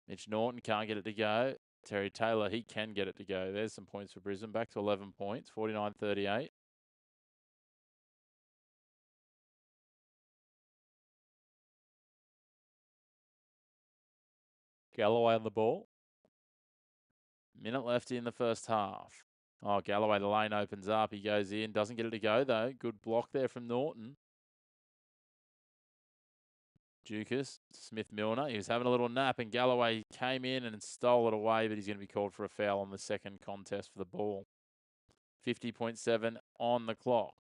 Mitch Norton can't get it to go. Terry Taylor, he can get it to go. There's some points for Brisbane. Back to 11 points, 49-38. Galloway on the ball. Minute left in the first half. Oh, Galloway, the lane opens up. He goes in. Doesn't get it to go, though. Good block there from Norton. Dukas, Smith-Milner. He was having a little nap, and Galloway came in and stole it away, but he's going to be called for a foul on the second contest for the ball. 50.7 on the clock.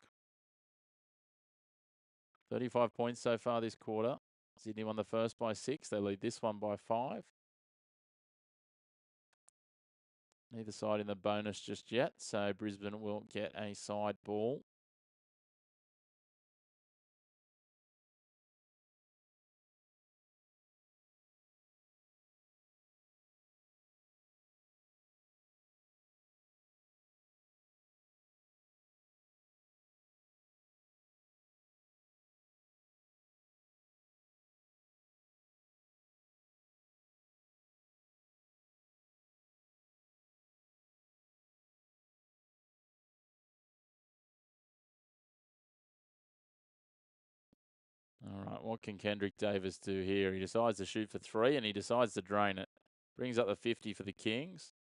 35 points so far this quarter. Sydney won the first by 6. They lead this one by 5. Neither side in the bonus just yet, so Brisbane will get a side ball. All right, what can Kendrick Davis do here? He decides to shoot for 3 and he decides to drain it. Brings up the 50 for the Kings.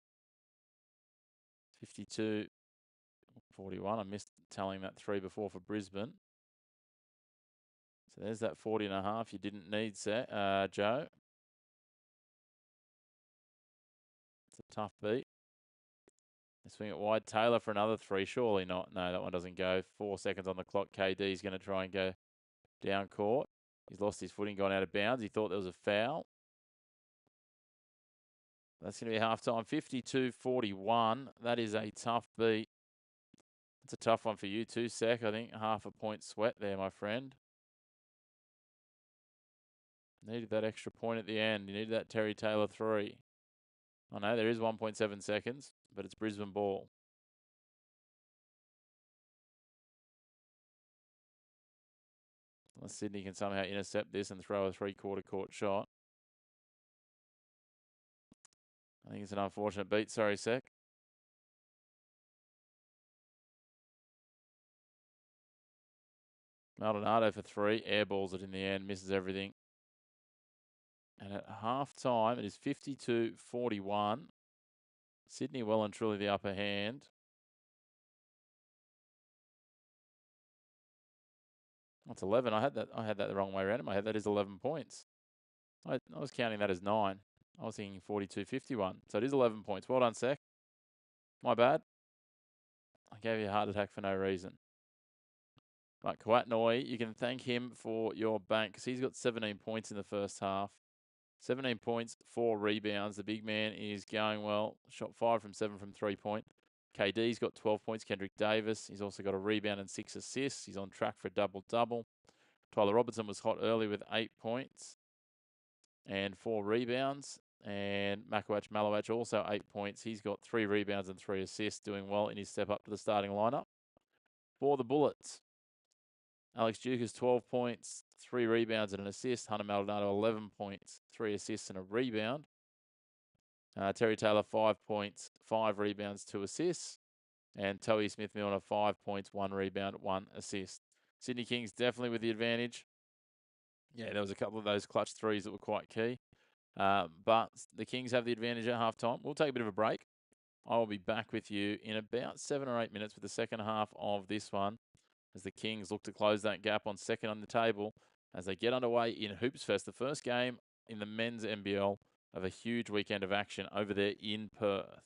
52-41. I missed telling that 3 before for Brisbane. So there's that 40.5 you didn't need, Joe. Tough beat. They swing it wide. Taylor for another 3. Surely not. No, that one doesn't go. 4 seconds on the clock. KD's going to try and go down court. He's lost his footing, gone out of bounds. He thought there was a foul. That's going to be halftime. 52-41. That is a tough beat. It's a tough one for you too, Sec. I think half a point sweat there, my friend. Needed that extra point at the end. You needed that Terry Taylor 3. I know there is 1.7 seconds, but it's Brisbane ball. Unless Sydney can somehow intercept this and throw a 3/4 court shot. I think it's an unfortunate beat. Sorry, Sec. Maldonado for 3. Airballs it in the end. Misses everything. And at half time, it is 52-41. Sydney well and truly the upper hand. That's 11. I had that the wrong way around in my head. That is 11 points. I was counting that as 9. I was thinking 42-51. So it is 11 points. Well done, Sec. My bad. I gave you a heart attack for no reason. But Kawatnoi, you can thank him for your bank because he's got 17 points in the first half. 17 points, 4 rebounds. The big man is going well. Shot 5 from 7 from 3-point. KD's got 12 points. Kendrick Davis, he's also got a rebound and 6 assists. He's on track for a double-double. Tyler Robertson was hot early with 8 points and 4 rebounds. And Makawatch Malawatch also 8 points. He's got 3 rebounds and 3 assists, doing well in his step up to the starting lineup. For the Bullets, Alex Dukas 12 points, 3 rebounds and an assist. Hunter Maldonado 11 points, 3 assists and a rebound. Terry Taylor 5 points, 5 rebounds, 2 assists. And Toey Smith-Milner 5 points, 1 rebound, 1 assist. Sydney Kings definitely with the advantage. Yeah, there was a couple of those clutch threes that were quite key. But the Kings have the advantage at halftime. We'll take a bit of a break. I will be back with you in about 7 or 8 minutes with the second half of this one, as the Kings look to close that gap on second on the table as they get underway in Hoops Fest, the first game in the men's NBL of a huge weekend of action over there in Perth.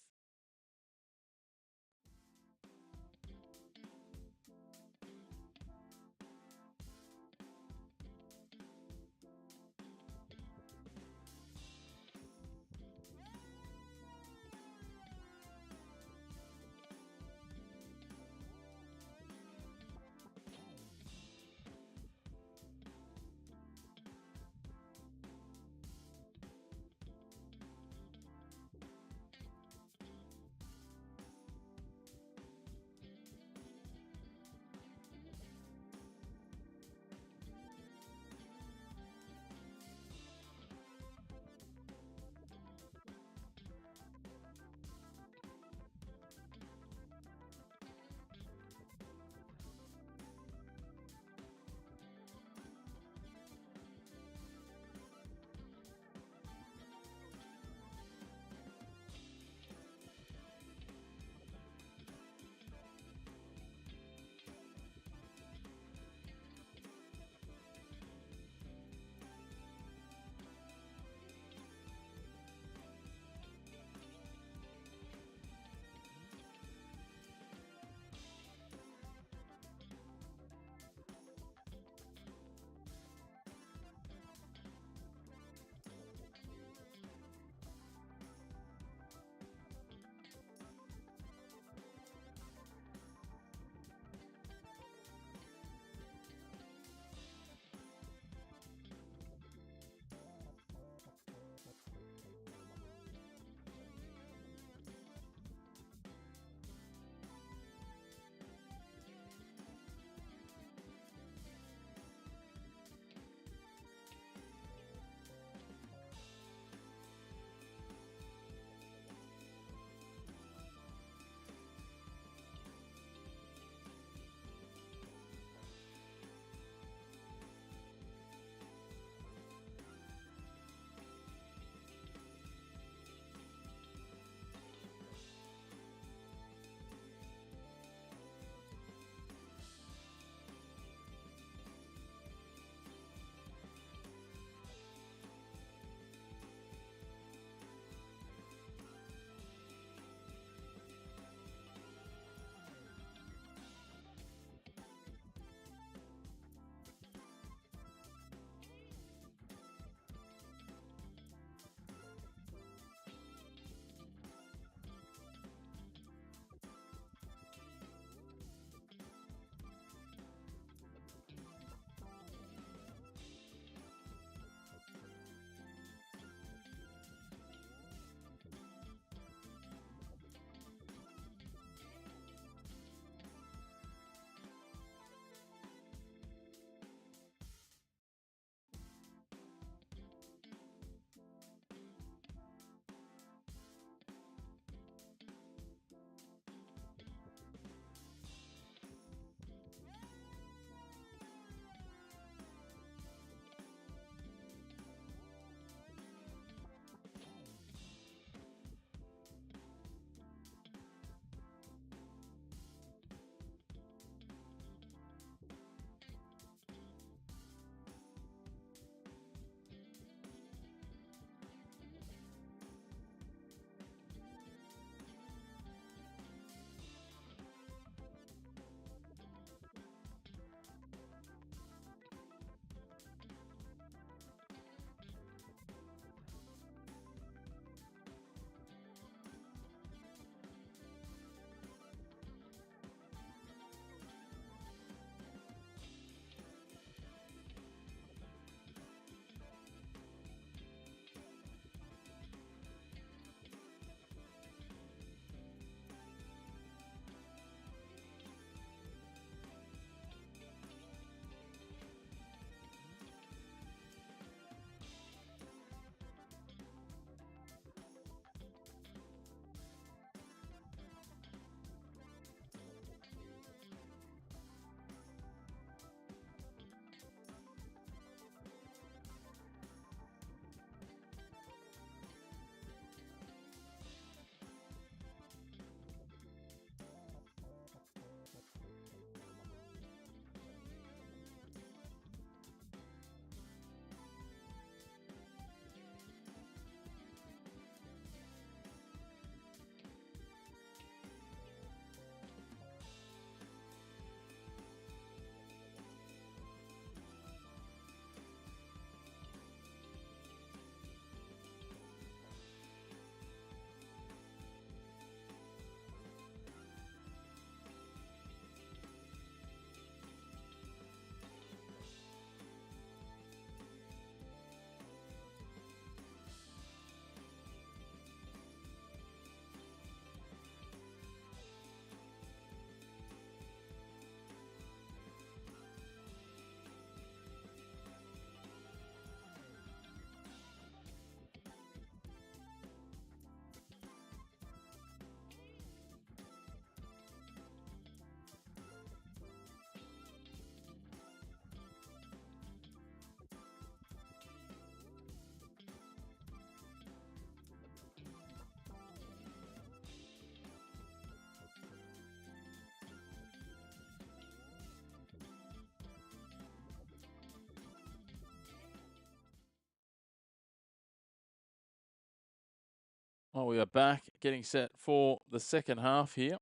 Well, we are back, getting set for the second half here.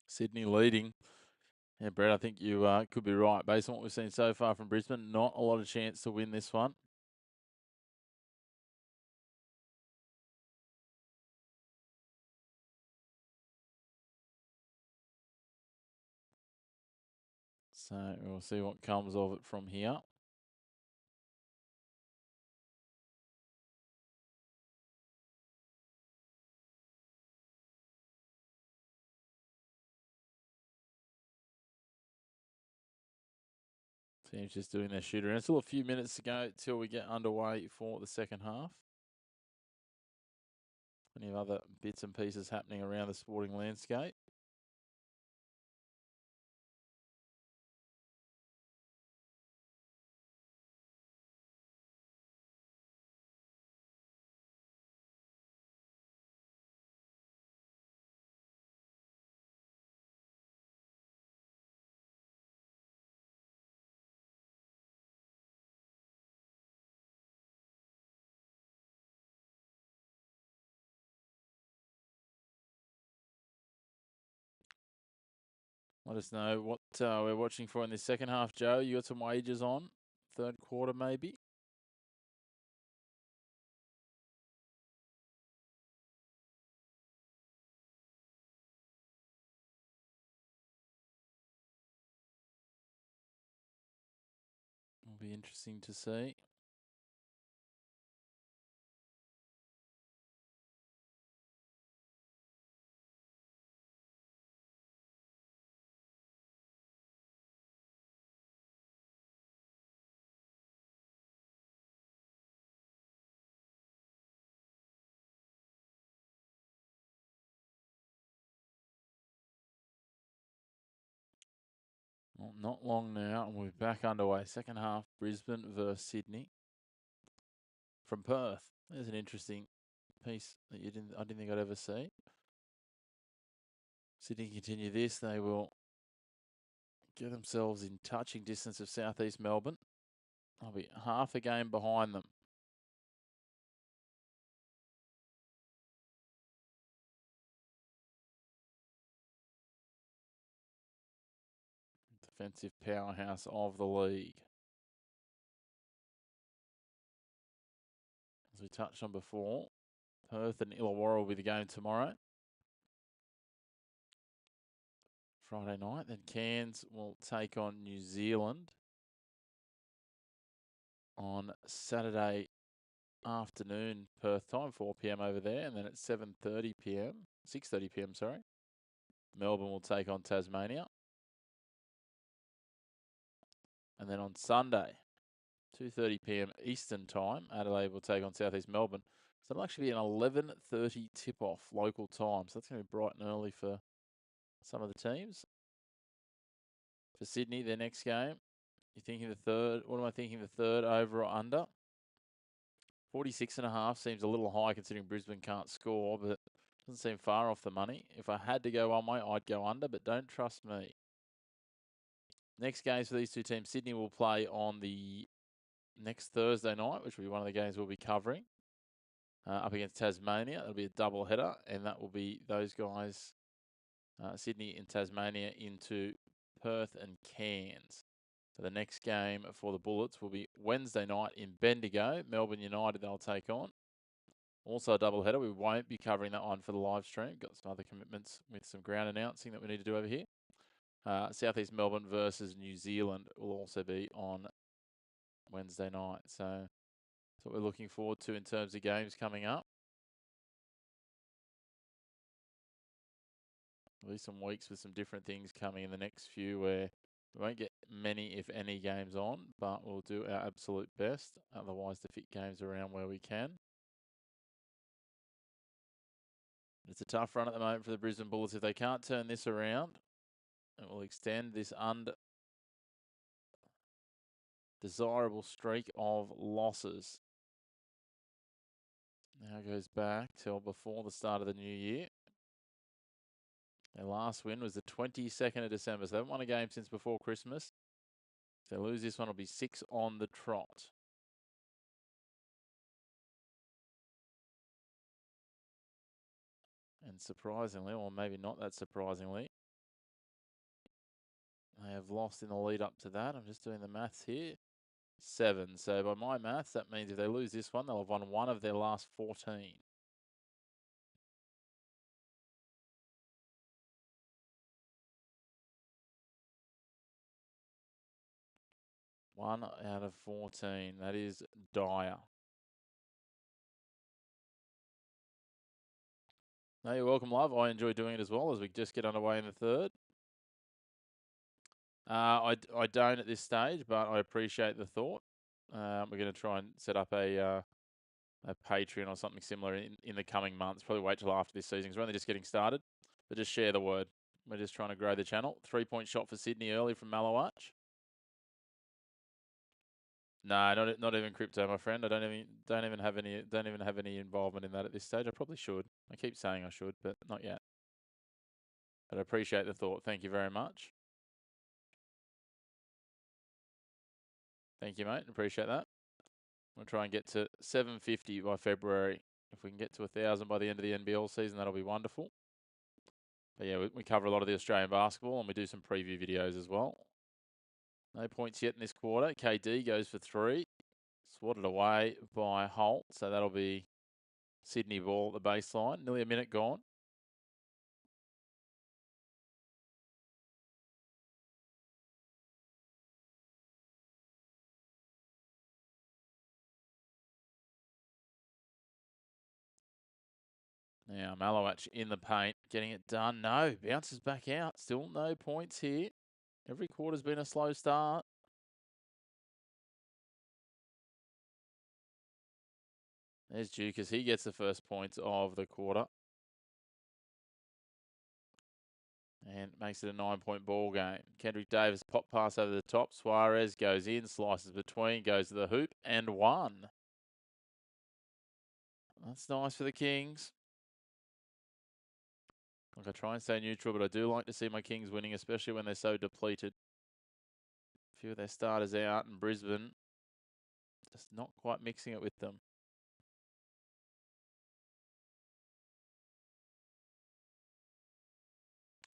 Sydney leading. Yeah, Brett, I think you could be right. Based on what we've seen so far from Brisbane, not a lot of chance to win this one. So we'll see what comes of it from here. Team's just doing their shooter. And it's still a few minutes to go till we get underway for the second half. Plenty of other bits and pieces happening around the sporting landscape. Let us know what we're watching for in this second half, Joe. You got some wagers on? Third quarter, maybe? Will be interesting to see. Well, not long now, and we're back underway. Second half, Brisbane versus Sydney. From Perth. There's an interesting piece that I didn't think I'd ever see. Sydney continue this, they will get themselves in touching distance of southeast Melbourne. They'll be half a game behind them. Defensive powerhouse of the league. As we touched on before, Perth and Illawarra will be the game tomorrow. Friday night. Then Cairns will take on New Zealand on Saturday afternoon Perth time, 4 p.m. over there, and then at 7:30 p.m., 6:30 p.m. sorry, Melbourne will take on Tasmania. And then on Sunday, 2:30 p.m. Eastern time, Adelaide will take on Southeast Melbourne. So it'll actually be an 11:30 tip-off local time. So that's going to be bright and early for some of the teams. For Sydney, their next game, you're thinking the third. What am I thinking? The third over or under? 46.5 seems a little high considering Brisbane can't score, but doesn't seem far off the money. If I had to go one way, I'd go under, but don't trust me. Next games for these two teams, Sydney will play on the next Thursday night, which will be one of the games we'll be covering, up against Tasmania. That'll be a double header, and that will be those guys, Sydney and Tasmania, into Perth and Cairns. So the next game for the Bullets will be Wednesday night in Bendigo. Melbourne United they'll take on. Also a double header. We won't be covering that one for the live stream. Got some other commitments with some ground announcing that we need to do over here. Southeast Melbourne versus New Zealand will also be on Wednesday night. So that's what we're looking forward to in terms of games coming up. At least some weeks with some different things coming in the next few where we won't get many, if any, games on, but we'll do our absolute best otherwise to fit games around where we can. It's a tough run at the moment for the Brisbane Bullets. If they can't turn this around, it will extend this undesirable streak of losses. Now goes back till before the start of the new year. Their last win was the 22nd of December, so they haven't won a game since before Christmas. If they lose this one, it'll be 6 on the trot. And surprisingly, or maybe not that surprisingly, they have lost in the lead up to that. I'm just doing the maths here. 7. So by my maths, that means if they lose this one, they'll have won one of their last 14. One out of 14. That is dire. No, you're welcome, love. I enjoy doing it as well as we just get underway in the third. I don't at this stage, but I appreciate the thought. We're going to try and set up a Patreon or something similar in the coming months. Probably wait till after this season because we're only just getting started. But just share the word. We're just trying to grow the channel. 3-point shot for Sydney early from Malawatch. No, not even crypto, my friend. I don't even have any involvement in that at this stage. I probably should. I keep saying I should, but not yet. But I appreciate the thought. Thank you very much. Thank you, mate. Appreciate that. We'll try and get to 750 by February. If we can get to 1,000 by the end of the NBL season, that'll be wonderful. But yeah, we cover a lot of the Australian basketball and we do some preview videos as well. No points yet in this quarter. KD goes for 3. Swatted away by Holt. So that'll be Sydney ball at the baseline. Nearly a minute gone. Now, Malawatch in the paint, getting it done. No, bounces back out. Still no points here. Every quarter's been a slow start. There's Dukas. He gets the first points of the quarter. And makes it a 9-point ball game. Kendrick Davis pop pass over the top. Suarez goes in, slices between, goes to the hoop, and 1. That's nice for the Kings. Look, I try and stay neutral, but I do like to see my Kings winning, especially when they're so depleted. A few of their starters out, and Brisbane just not quite mixing it with them.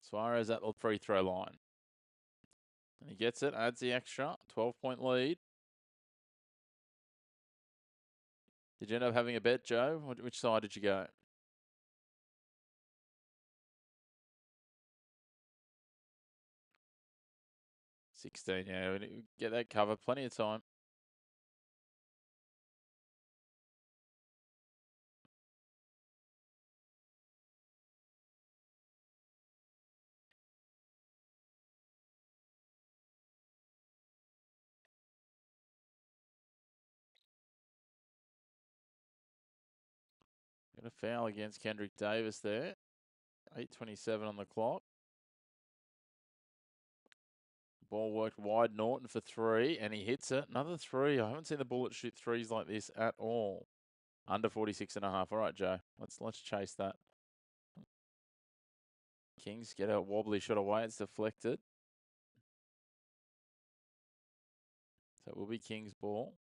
Suarez at the free throw line. And he gets it, adds the extra, 12-point lead. Did you end up having a bet, Joe? Which side did you go? $16, yeah, we get that covered, plenty of time. Got a foul against Kendrick Davis there. 8:27 on the clock. Ball worked wide. Norton for 3, and he hits it. Another 3. I haven't seen the Bullet shoot threes like this at all. Under 46.5. All right, Joe. Let's chase that. Kings get a wobbly shot away. It's deflected. So it will be Kings ball.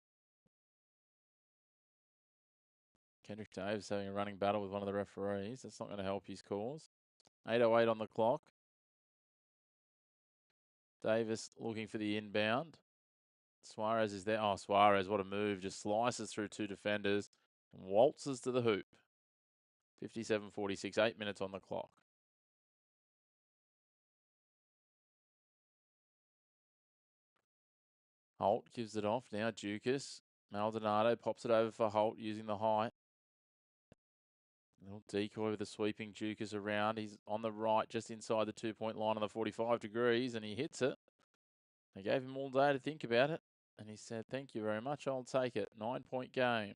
Kendrick Davis having a running battle with one of the referees. That's not going to help his cause. 8:08 on the clock. Davis looking for the inbound. Suarez is there. Oh, Suarez, what a move. Just slices through 2 defenders and waltzes to the hoop. 57-46, 8 minutes on the clock. Holt gives it off. Now Dukas. Maldonado pops it over for Holt using the height. Little decoy with the sweeping Dukas around. He's on the right, just inside the 2-point line on the 45 degrees, and he hits it. They gave him all day to think about it, and he said, thank you very much, I'll take it. 9-point game.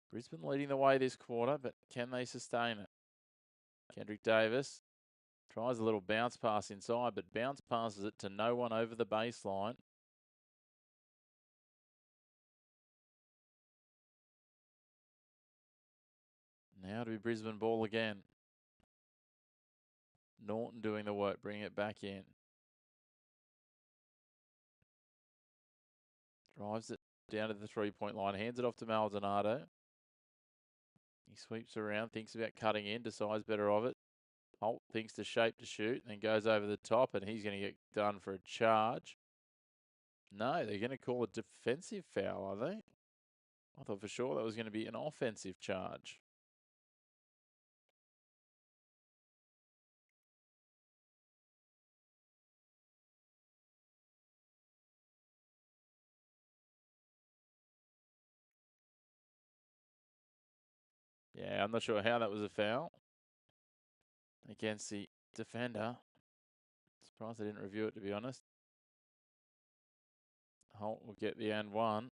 Brisbane leading the way this quarter, but can they sustain it? Kendrick Davis tries a little bounce pass inside, but bounce passes it to no one over the baseline. Now to be Brisbane ball again. Norton doing the work, bringing it back in. Drives it down to the 3-point line, hands it off to Maldonado. He sweeps around, thinks about cutting in, decides better of it. Holt thinks to shape to shoot, and then goes over the top, and he's going to get done for a charge. No, they're going to call a defensive foul, are they? I thought for sure that was going to be an offensive charge. Yeah, I'm not sure how that was a foul against the defender. Surprised they didn't review it, to be honest. Holt will get the and one.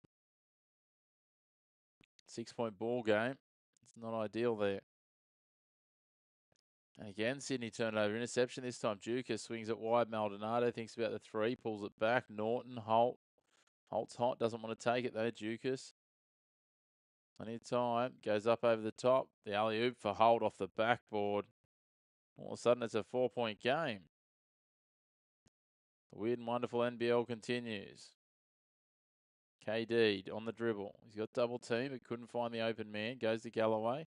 6-point ball game. It's not ideal there. And again, Sydney turnover interception. This time, Dukas swings it wide. Maldonado thinks about the three, pulls it back. Norton, Holt. Holt's hot, doesn't want to take it though. Dukas. Plenty of time. Goes up over the top. The alley-oop for Holt off the backboard. All of a sudden, it's a 4-point game. The weird and wonderful NBL continues. KD on the dribble. He's got double team, but couldn't find the open man. Goes to Galloway.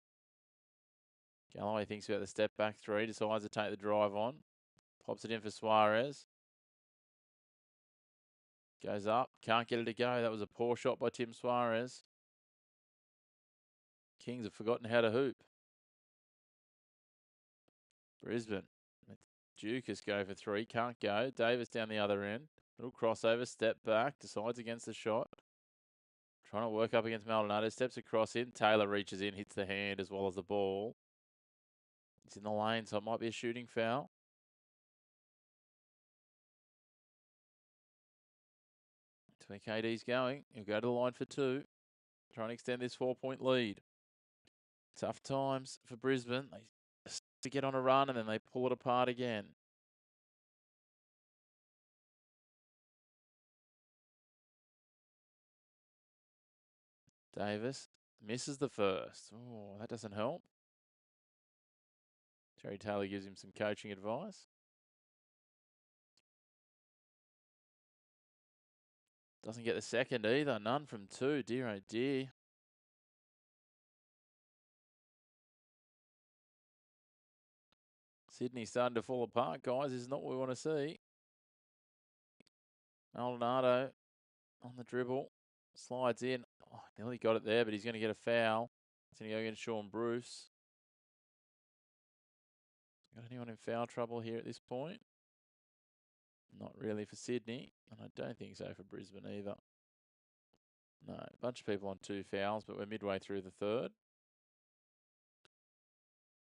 Galloway thinks about the step back three. Decides to take the drive on. Pops it in for Suarez. Goes up. Can't get it to go. That was a poor shot by Tim Suarez. Kings have forgotten how to hoop. Brisbane. Dukas go for three. Can't go. Davis down the other end. Little crossover. Step back. Decides against the shot. Trying to work up against Maldonado. Steps across in. Taylor reaches in. Hits the hand as well as the ball. He's in the lane, so it might be a shooting foul. That's where KD's going. He'll go to the line for two. Trying to extend this 4-point lead. Tough times for Brisbane. They to get on a run and then they pull it apart again. Davis misses the first. Oh, that doesn't help. Jerry Taylor gives him some coaching advice. Doesn't get the second either. None from two. Dear oh dear. Sydney starting to fall apart, guys. This is not what we want to see. Maldonado on the dribble. Slides in. Oh, nearly got it there, but he's going to get a foul. He's going to go against Sean Bruce. Got anyone in foul trouble here at this point? Not really for Sydney, and I don't think so for Brisbane either. No, a bunch of people on 2 fouls, but we're midway through the third.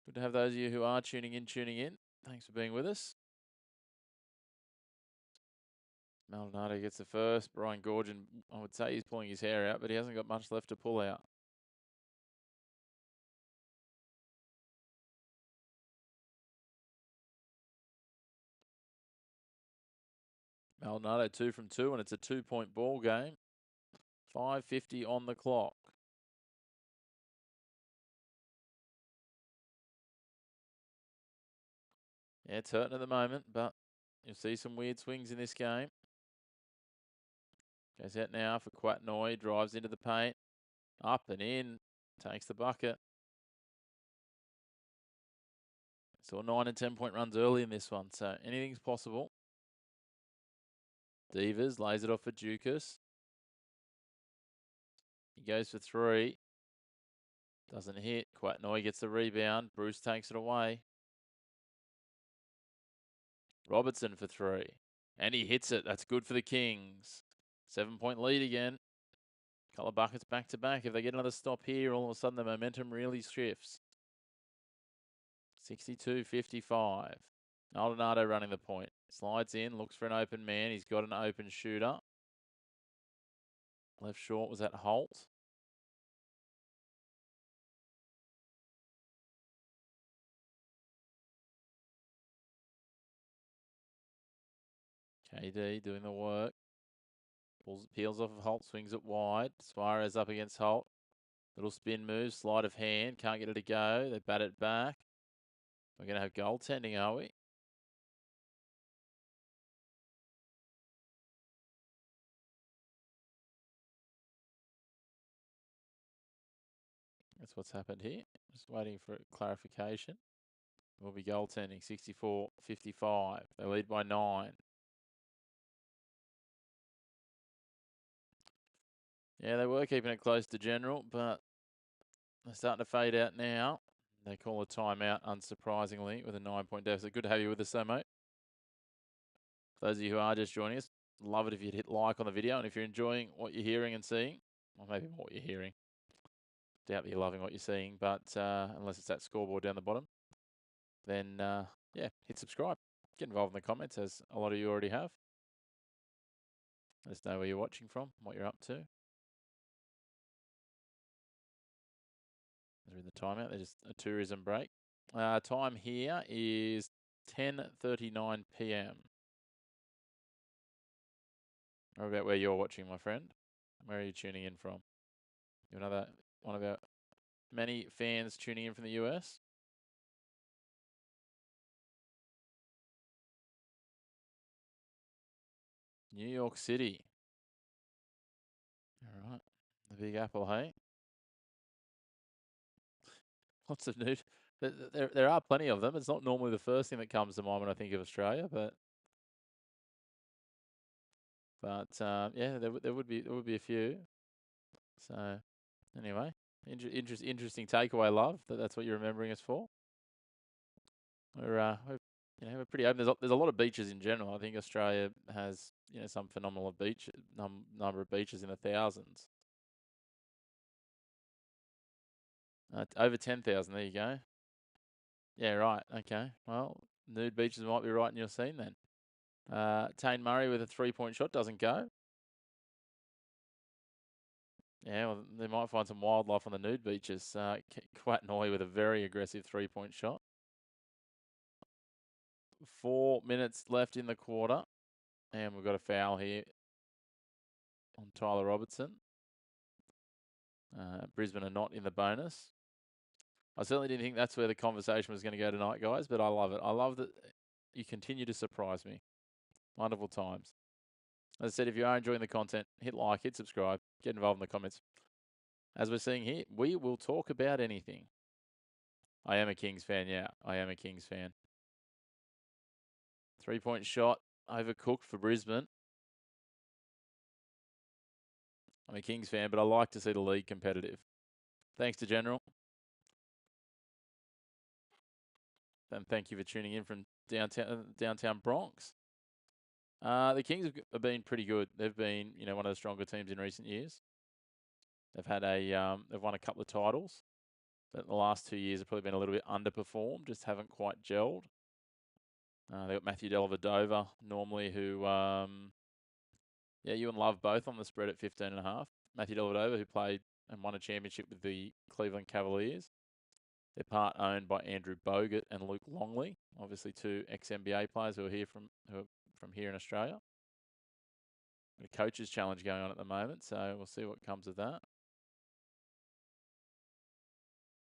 Good to have those of you who are tuning in. Thanks for being with us. Maldonado gets the first. Brian Gorgon, I would say he's pulling his hair out, but he hasn't got much left to pull out. Maldonado 2 from 2, and it's a 2-point ball game. 5:50 on the clock. Yeah, it's hurting at the moment, but you'll see some weird swings in this game. Goes out now for Quatnoy, drives into the paint. Up and in, takes the bucket. Saw 9 and 10-point runs early in this one, so anything's possible. Devers lays it off for Dukas. He goes for 3. Doesn't hit. Quatnoy gets the rebound. Bruce takes it away. Robertson for 3. And he hits it. That's good for the Kings. 7-point lead again. Couple of buckets back to back. If they get another stop here, all of a sudden the momentum really shifts. 62-55. Maldonado running the point. Slides in, looks for an open man. He's got an open shooter. Left short was that Holt. KD doing the work. Peels off of Holt, swings it wide. Suarez up against Holt. Little spin move, sleight of hand. Can't get it to go. They bat it back. We're going to have goaltending, are we? That's what's happened here. Just waiting for clarification. Will be goaltending, 64-55. They lead by 9. Yeah, they were keeping it close to general, but they're starting to fade out now. They call a timeout, unsurprisingly, with a 9-point deficit. Good to have you with us, though, mate. For those of you who are just joining us, love it if you'd hit like on the video. And if you're enjoying what you're hearing and seeing, or maybe more what you're hearing, doubt that you're loving what you're seeing, but unless it's that scoreboard down the bottom, then yeah, hit subscribe. Get involved in the comments, as a lot of you already have. Let us know where you're watching from, what you're up to. They're in the timeout. They're just a tourism break. Time here is 10:39 p.m. What about where you're watching, my friend? Where are you tuning in from? You're another one of our many fans tuning in from the US. New York City. All right. The Big Apple, hey? Lots of news. There are plenty of them. It's not normally the first thing that comes to mind when I think of Australia, but yeah, there would be a few. So anyway, interesting takeaway, love. That's what you're remembering us for. We're pretty open. There's a lot of beaches in general. I think Australia has some phenomenal number of beaches in the thousands. Over 10,000. There you go. Yeah, right. Okay. Well, nude beaches might be right in your scene then. Tane Murray with a 3-point shot doesn't go. Yeah, well, they might find some wildlife on the nude beaches. Kwatnoy with a very aggressive 3-point shot. 4 minutes left in the quarter. And we've got a foul here on Tyler Robertson. Brisbane are not in the bonus. I certainly didn't think that's where the conversation was going to go tonight, guys, but I love it. I love that you continue to surprise me. Wonderful times. As I said, if you are enjoying the content, hit like, hit subscribe, get involved in the comments. As we're seeing here, we will talk about anything. I am a Kings fan, yeah. I am a Kings fan. 3-point shot, overcooked for Brisbane. I'm a Kings fan, but I like to see the league competitive. Thanks to General. And thank you for tuning in from downtown Bronx. The Kings have been pretty good. They've been, one of the stronger teams in recent years. They've had they've won a couple of titles, but the last 2 years have probably been a little bit underperformed. Just haven't quite gelled. They've got Matthew Dellavedova normally, who, you and Love both on the spread at 15.5. Matthew Dellavedova, who played and won a championship with the Cleveland Cavaliers. They're part owned by Andrew Bogut and Luke Longley, obviously two ex-NBA players who are from here in Australia. A coach's challenge going on at the moment, so we'll see what comes of that.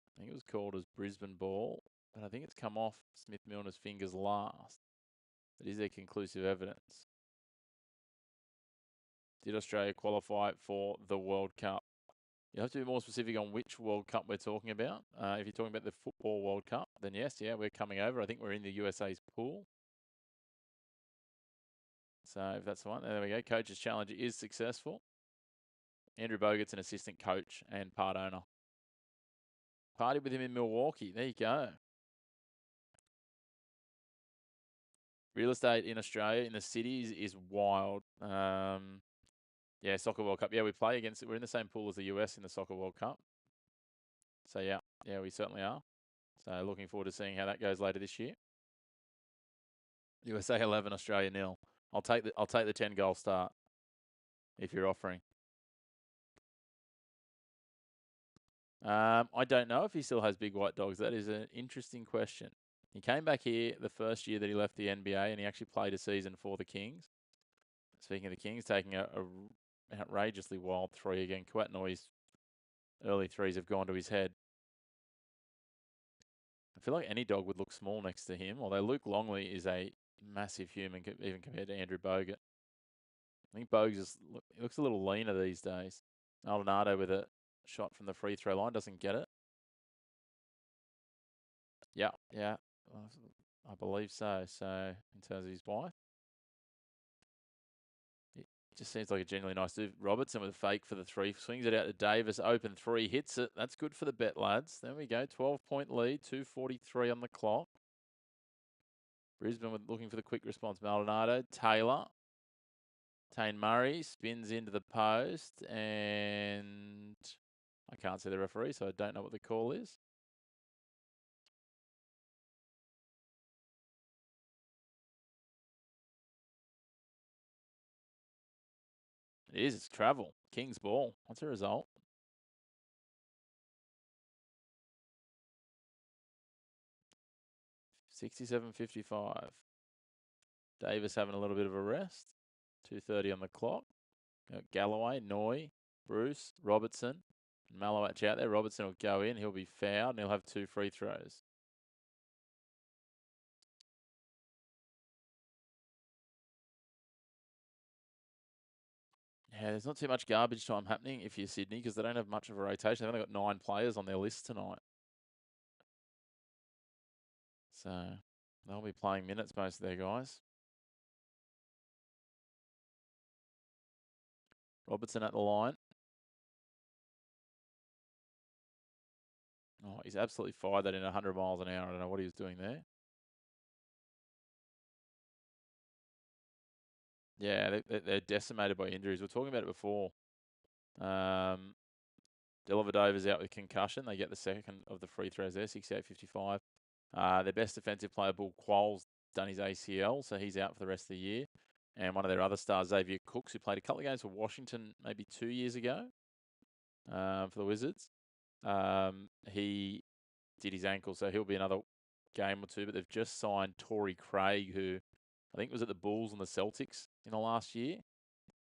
I think it was called as Brisbane ball, but I think it's come off Smith Milner's fingers last. But is there conclusive evidence? Did Australia qualify for the World Cup? You have to be more specific on which World Cup we're talking about. If you're talking about the Football World Cup, then yes, we're coming over. I think we're in the USA's pool. So if that's the one, there we go. Coach's challenge is successful. Andrew Bogut's an assistant coach and part owner. Partied with him in Milwaukee. There you go. Real estate in Australia, in the cities, is wild. Soccer World Cup. Yeah, we play against it. We're in the same pool as the US in the Soccer World Cup. So yeah, we certainly are. So looking forward to seeing how that goes later this year. USA 11, Australia 0. I'll take the 10-goal start if you're offering. I don't know if he still has big white dogs. That is an interesting question. He came back here the first year that he left the NBA, and he actually played a season for the Kings. Speaking of the Kings, taking a outrageously wild 3 again. Kwatnoy's early 3s have gone to his head. I feel like any dog would look small next to him, although Luke Longley is a massive human, even compared to Andrew Bogut. I think Bogut looks a little leaner these days. Aldonado with a shot from the free throw line, doesn't get it. Yeah, I believe so. So, in terms of his wife, it just seems like a genuinely nice dude. Robertson with a fake for the three, swings it out to Davis, open three, hits it. That's good for the bet, lads. There we go, 12-point lead, 2:43 on the clock. Brisbane looking for the quick response. Maldonado, Taylor. Tane Murray spins into the post, and I can't see the referee, so I don't know what the call is. It is, it's travel. King's ball. What's the result? $67.55. Davis having a little bit of a rest. 2:30 on the clock. Got Galloway, Noy, Bruce, Robertson, and Malowach out there. Robertson will go in. He'll be fouled, and he'll have 2 free throws. Yeah, there's not too much garbage time happening if you're Sydney because they don't have much of a rotation. They've only got 9 players on their list tonight. So they'll be playing minutes, most of their guys. Robertson at the line. Oh, he's absolutely fired that in 100 miles an hour. I don't know what he was doing there. Yeah, they're decimated by injuries. We were talking about it before. Dellavedova's out with concussion. They get the second of the free throws there, 68-55. Their best defensive player, Bull Qualls, done his ACL, so he's out for the rest of the year. And one of their other stars, Xavier Cooks, who played a couple of games for Washington maybe 2 years ago for the Wizards. He did his ankle, so he'll be another game or two. But they've just signed Torrey Craig, who I think was at the Bulls and the Celtics in the last year.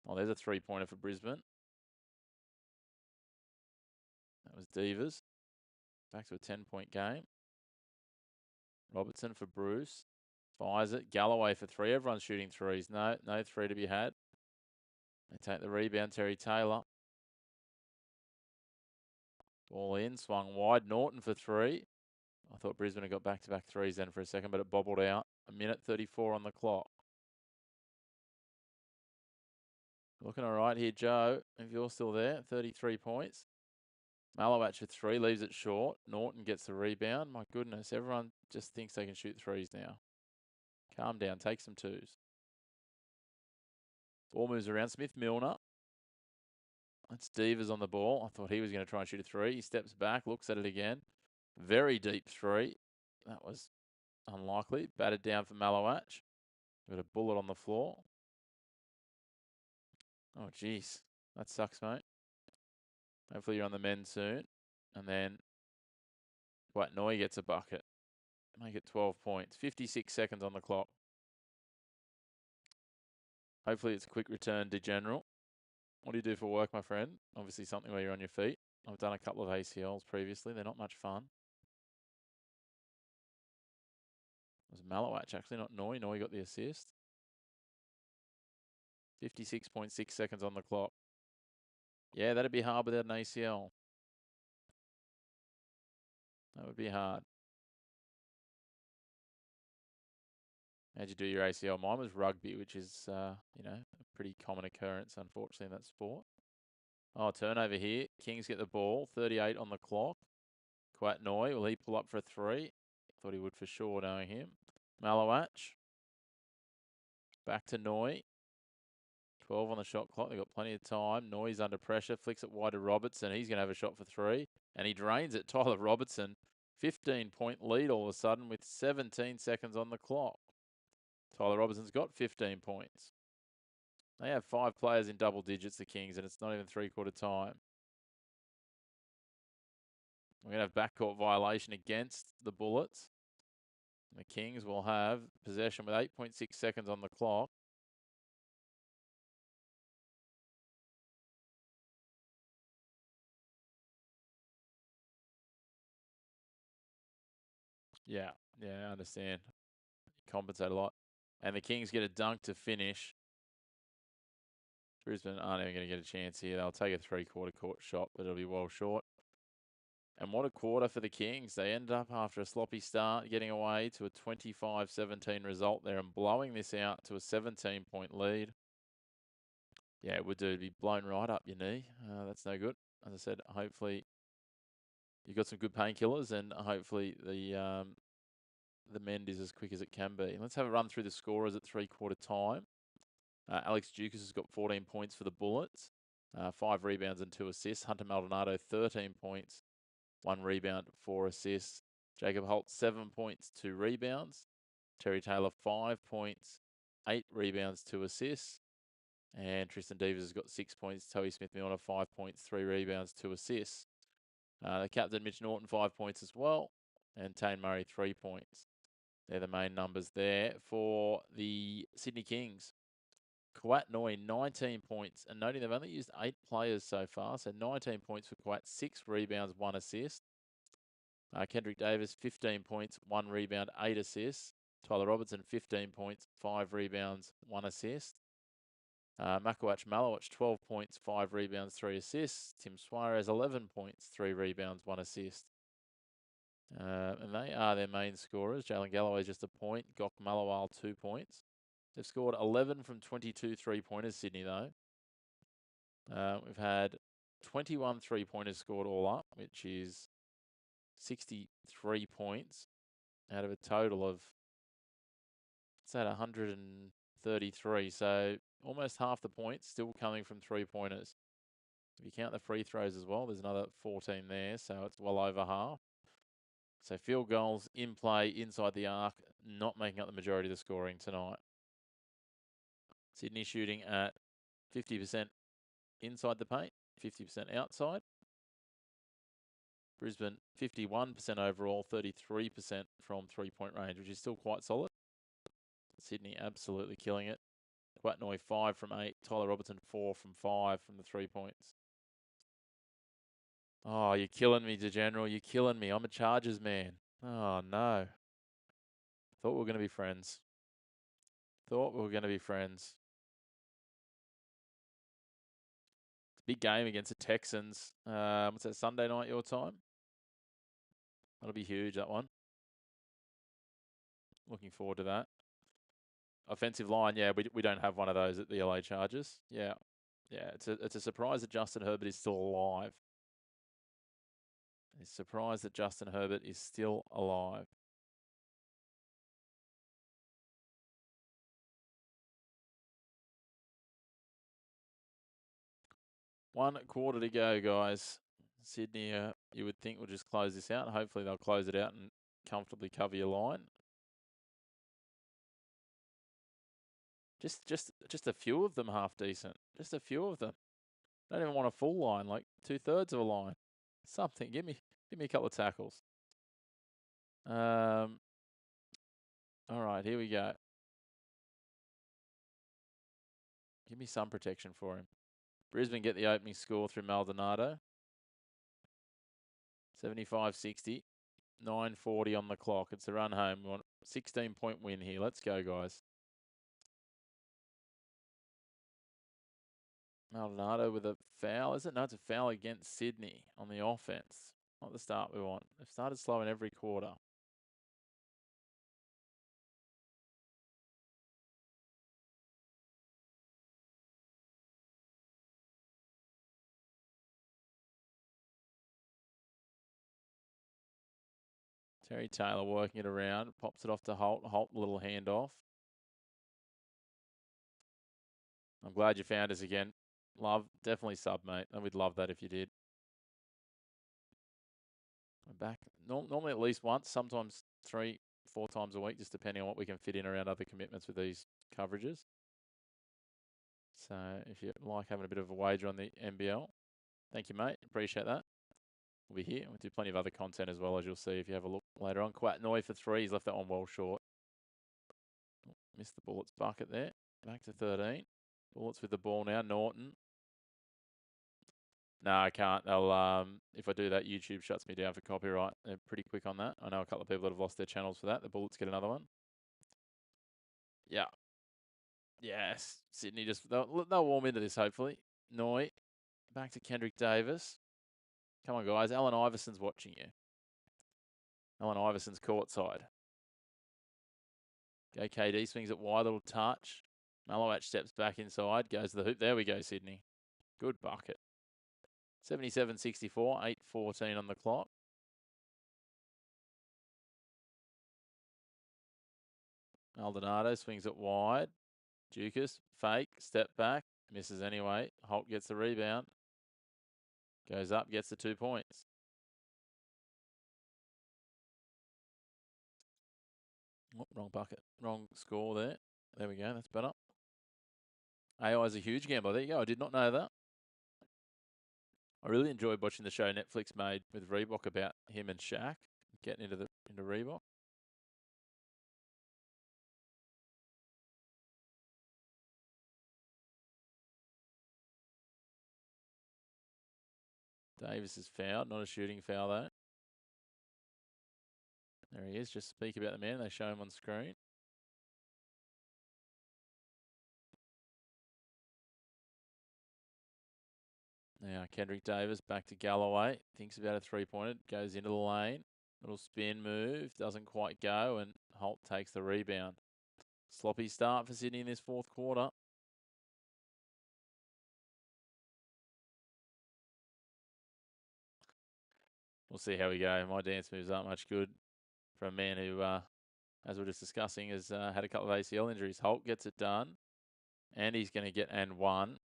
Oh, there's a three-pointer for Brisbane. That was Divas. Back to a 10-point game. Robertson for Bruce. Fires it. Galloway for 3. Everyone's shooting threes. No 3 to be had. They take the rebound. Terry Taylor. Ball in. Swung wide. Norton for 3. I thought Brisbane had got back-to-back threes then for a second, but it bobbled out. 1:34 on the clock. Looking all right here, Joe. If you're still there, 33 points. Malowach for 3, leaves it short. Norton gets the rebound. My goodness, everyone just thinks they can shoot threes now. Calm down, take some twos. Ball moves around. Smith Milner. That's Devers on the ball. I thought he was going to try and shoot a 3. He steps back, looks at it again. Very deep 3. That was unlikely. Batted down for Malowach. Got a bullet on the floor. Oh, geez. That sucks, mate. Hopefully you're on the men soon. And then Noy gets a bucket. Make it 12 points. 56 seconds on the clock. Hopefully it's a quick return, DeGeneral. What do you do for work, my friend? Obviously something where you're on your feet. I've done a couple of ACLs previously. They're not much fun. It was Malowach, actually, not Noy. Noy got the assist. 56.6 seconds on the clock. Yeah, that'd be hard without an ACL. That would be hard. How'd you do your ACL? Mine was rugby, which is, a pretty common occurrence, unfortunately, in that sport. Oh, turnover here. Kings get the ball. 38 on the clock. Quat Noy, will he pull up for a 3? Thought he would for sure, knowing him. Malowach. Back to Noy. 12 on the shot clock. They've got plenty of time. Noy's under pressure. Flicks it wide to Robertson. He's going to have a shot for 3. And he drains it. Tyler Robertson. 15-point lead all of a sudden with 17 seconds on the clock. Tyler Robertson's got 15 points. They have 5 players in double digits, the Kings, and it's not even three-quarter time. We're going to have backcourt violation against the Bullets. The Kings will have possession with 8.6 seconds on the clock. Yeah, I understand. Compensate a lot. And the Kings get a dunk to finish. Brisbane aren't even going to get a chance here. They'll take a three-quarter court shot, but it'll be well short. And what a quarter for the Kings. They ended up, after a sloppy start, getting away to a 25-17 result there and blowing this out to a 17-point lead. Yeah, it would do to be blown right up your knee. That's no good. As I said, hopefully you've got some good painkillers, and hopefully the mend is as quick as it can be. Let's have a run through the scorers at three-quarter time. Alex Dukas has got 14 points for the Bullets, 5 rebounds and 2 assists. Hunter Maldonado, 13 points, 1 rebound, 4 assists. Jacob Holt, 7 points, 2 rebounds. Terry Taylor, 5 points, 8 rebounds, 2 assists. And Tristan Devers has got 6 points. Toby Smith-Milner, 5 points, 3 rebounds, 2 assists. The captain, Mitch Norton, 5 points as well. And Tane Murray, 3 points. They're the main numbers there for the Sydney Kings. Kawat Noi, 19 points. And noting they've only used 8 players so far. So 19 points for Kawat, 6 rebounds, 1 assist. Kendrick Davis, 15 points, 1 rebound, 8 assists. Tyler Robertson, 15 points, 5 rebounds, 1 assist. Makawach Malawach, 12 points, 5 rebounds, 3 assists. Tim Suarez, 11 points, 3 rebounds, 1 assist. And they are their main scorers. Jalen Galloway just a point. Gok Malawal, 2 points. They've scored 11 from 22 three-pointers, Sydney, though. We've had 21 three-pointers scored all up, which is 63 points out of a total of, it's at 133. So almost half the points still coming from three-pointers. If you count the free throws as well, there's another 14 there, so it's well over half. So field goals in play inside the arc, not making up the majority of the scoring tonight. Sydney shooting at 50% inside the paint, 50% outside. Brisbane 51% overall, 33% from three-point range, which is still quite solid. Sydney absolutely killing it. Quatnoy 5 from 8. Tyler Robertson 4 from 5 from the 3 points. Oh, you're killing me, DeGeneral. You're killing me. I'm a Chargers man. Oh, no. Thought we were going to be friends. Thought we were going to be friends. Big game against the Texans. What's that, Sunday night your time? That'll be huge, that one. Looking forward to that. Offensive line, yeah, we don't have one of those at the LA Chargers. Yeah. Yeah, it's a surprise that Justin Herbert is still alive. It's a surprise that Justin Herbert is still alive. One quarter to go, guys. Sydney, you would think will just close this out. Hopefully they'll close it out and comfortably cover your line. Just a few of them half decent. Just a few of them. Don't even want a full line, like 2/3 of a line. Something. Give me a couple of tackles. All right, here we go. Give me some protection for him. Brisbane get the opening score through Maldonado. 75-60. 9:40 on the clock. It's a run home. We want a 16-point win here. Let's go, guys. Maldonado with a foul, is it? No, it's a foul against Sydney on the offense. Not the start we want. They've started slow in every quarter. Terry Taylor working it around. Pops it off to Holt. Holt, little handoff. I'm glad you found us again. Definitely sub, mate. And we'd love that if you did. We're back. Normally at least once, sometimes 3-4 times a week, just depending on what we can fit in around other commitments with these coverages. So if you like having a bit of a wager on the NBL, thank you, mate. Appreciate that. We'll be here. We'll do plenty of other content as well, as you'll see if you have a look later on. Quat Noi for 3. He's left that one well short. Missed the Bullets bucket there. Back to 13. Bullets with the ball now. Norton. No, I can't. They'll if I do that, YouTube shuts me down for copyright. They're pretty quick on that. I know a couple of people that have lost their channels for that. The Bullets get another one. Yeah. Yes. Sydney they'll warm into this, hopefully. Noi. Back to Kendrick Davis. Come on, guys. Allen Iverson's watching you. Allen Iverson's courtside. Go KD, swings it wide, little touch. Malowach steps back inside, goes to the hoop. There we go, Sydney. Good bucket. 77-64, 8:14 on the clock. Maldonado swings it wide. Dukas, fake, step back, misses anyway. Holt gets the rebound. Goes up, gets the 2 points. Oh, wrong bucket. Wrong score there. There we go, that's better. AI is a huge gambler. There you go. I did not know that. I really enjoyed watching the show Netflix made with Reebok about him and Shaq getting into Reebok. Davis is fouled, not a shooting foul though. There he is. Just speak about the man. They show him on screen. Now Kendrick Davis back to Galloway. Thinks about a three-pointer. Goes into the lane. Little spin move. Doesn't quite go. And Holt takes the rebound. Sloppy start for Sydney in this fourth quarter. We'll see how we go. My dance moves aren't much good for a man who, as we're just discussing, has had a couple of ACL injuries. Holt gets it done. And he's going to get and one.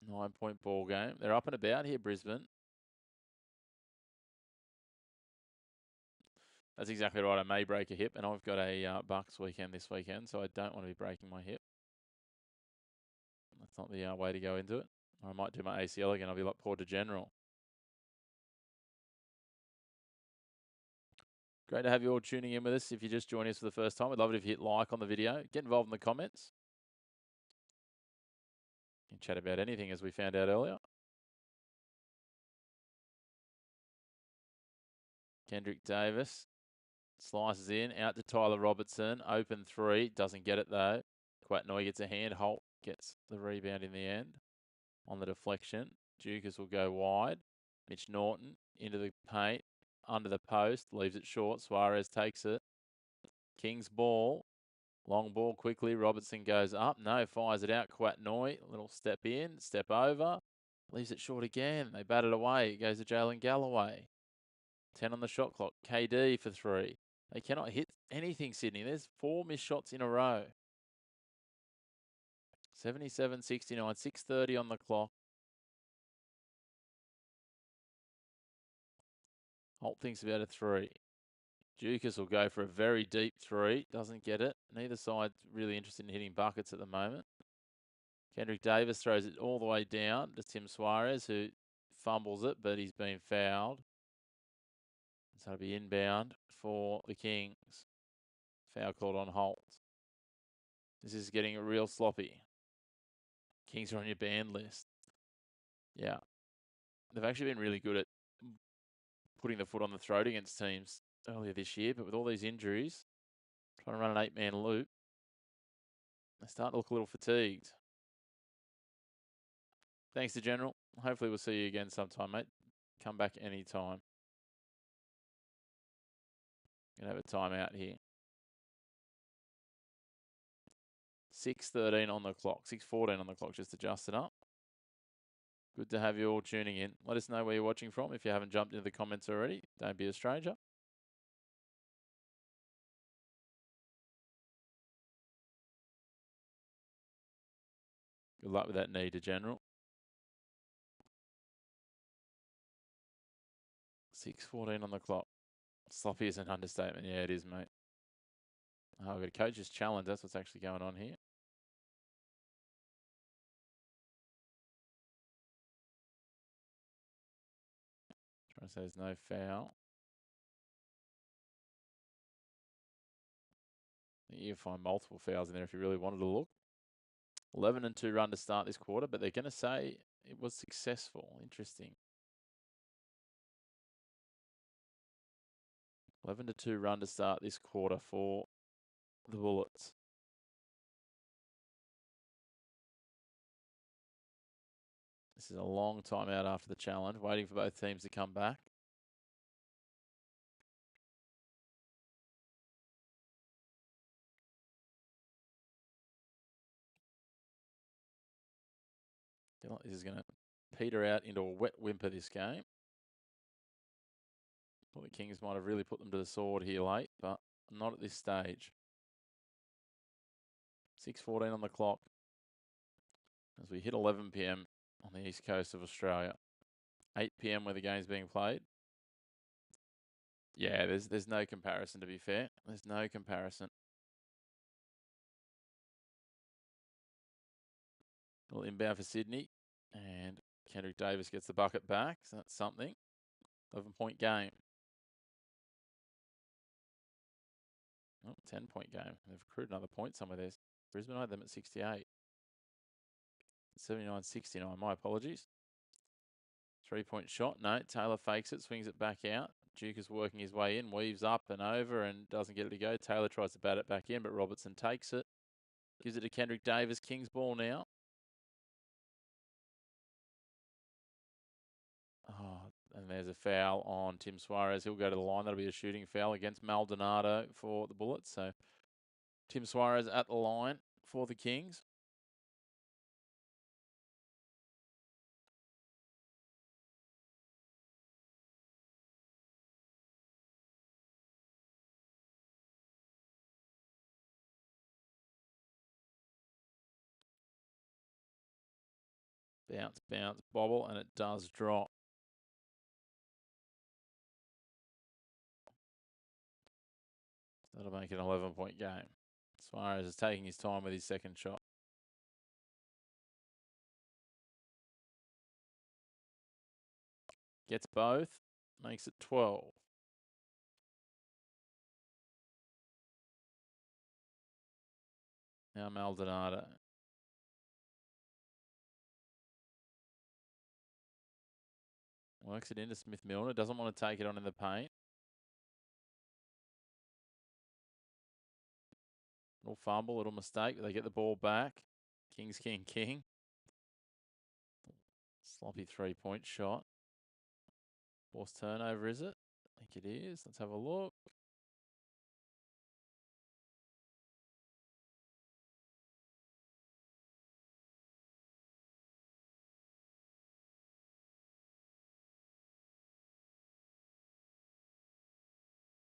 9-point ball game. They're up and about here, Brisbane. That's exactly right. I may break a hip, and I've got a Bucks weekend this weekend, so I don't want to be breaking my hip. That's not the way to go into it. Or I might do my ACL again. I'll be like poor DeGeneral. Great to have you all tuning in with us. If you're just joining us for the first time, we'd love it if you hit like on the video. Get involved in the comments. You can chat about anything, as we found out earlier. Kendrick Davis slices in, out to Tyler Robertson. Open three, doesn't get it though. Quatnoy gets a hand. Holt gets the rebound in the end on the deflection. Dukas will go wide. Mitch Norton into the paint, under the post, leaves it short. Suarez takes it. King's ball. Long ball quickly. Robertson goes up. No, fires it out. Quatnoy, little step in, step over. Leaves it short again. They bat it away. It goes to Jalen Galloway. 10 on the shot clock. KD for three. They cannot hit anything, Sydney. There's 4 missed shots in a row. 77-69, 6:30 on the clock. Holt thinks about a three. Dukas will go for a very deep three. Doesn't get it. Neither side's really interested in hitting buckets at the moment. Kendrick Davis throws it all the way down to Tim Suarez, who fumbles it, but he's been fouled. So it'll be inbound for the Kings. Foul called on Holt. This is getting real sloppy. Kings are on your ban list. Yeah. They've actually been really good at putting the foot on the throat against teams earlier this year, but with all these injuries, trying to run an 8-man loop, they start to look a little fatigued. Thanks to General. Hopefully we'll see you again sometime, mate. Come back anytime. Gonna have a timeout here. 6:13 on the clock. 6:14 on the clock. Just adjusted up. Good to have you all tuning in. Let us know where you're watching from. If you haven't jumped into the comments already, don't be a stranger. Good luck with that knee to General. 6:14 on the clock. Sloppy is an understatement. Yeah, it is, mate. Oh, we've got a coach's challenge. That's what's actually going on here. Trying to say there's no foul. You can find multiple fouls in there if you really wanted to look. 11-2 run to start this quarter, but they're going to say it was successful. Interesting. 11-2 run to start this quarter for the Bullets. This is a long time out after the challenge, waiting for both teams to come back. This is going to peter out into a wet whimper this game. Well, the Kings might have really put them to the sword here late, but not at this stage. 6:14 on the clock as we hit 11 p.m. on the east coast of Australia. 8 p.m. where the game's being played. Yeah, there's no comparison, to be fair. There's no comparison. Well, inbound for Sydney, and Kendrick Davis gets the bucket back, so that's something. 11-point game. Oh, 10-point game. They've accrued another point somewhere there. Brisbane had them at 68. 79-69, my apologies. 3-point shot. No, Taylor fakes it, swings it back out. Duke is working his way in, weaves up and over and doesn't get it to go. Taylor tries to bat it back in, but Robertson takes it. Gives it to Kendrick Davis. King's ball now. Oh, and there's a foul on Tim Suarez. He'll go to the line. That'll be a shooting foul against Maldonado for the Bullets. So Tim Suarez at the line for the Kings. Bounce, bounce, bobble, and it does drop. That'll make it an 11-point game. Suarez is taking his time with his second shot. Gets both, makes it 12. Now Maldonado. Works it into Smith-Milner. Doesn't want to take it on in the paint. Little fumble, little mistake. They get the ball back. Kings, king, king. Sloppy 3-point shot. Forced turnover, is it? I think it is. Let's have a look.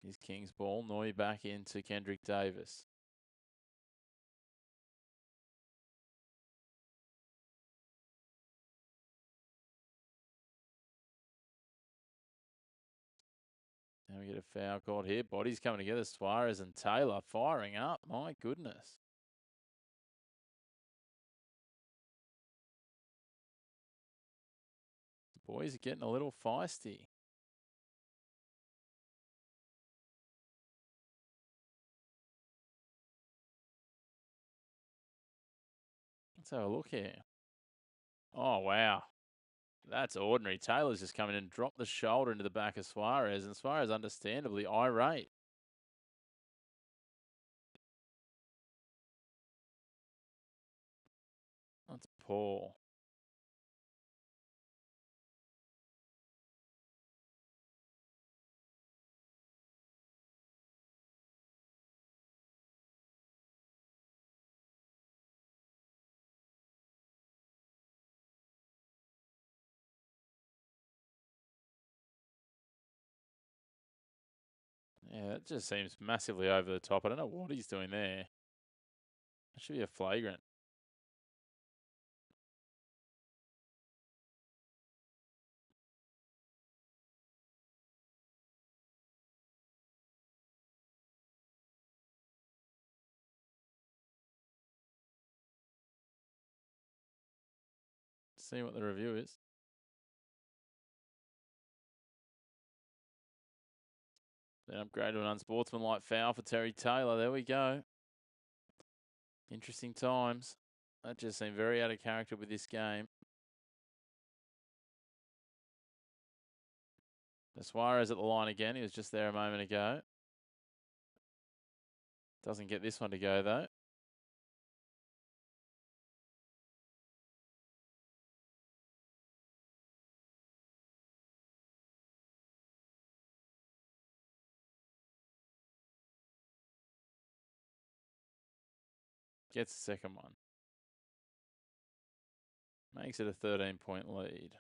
Here's King's ball. Noy back into Kendrick Davis. Now we get a foul called here. Bodies coming together. Suarez and Taylor firing up. My goodness. The boys are getting a little feisty. Let's have a look here. Oh, wow. That's ordinary. Taylor's just come in and dropped the shoulder into the back of Suarez, and Suarez understandably irate. That's poor. Yeah, that just seems massively over the top. I don't know what he's doing there. That should be a flagrant. See what the review is. Then upgrade to an unsportsmanlike foul for Terry Taylor. There we go. Interesting times. That just seemed very out of character with this game. Suarez at the line again. He was just there a moment ago. Doesn't get this one to go, though. Gets the second one. Makes it a 13-point lead.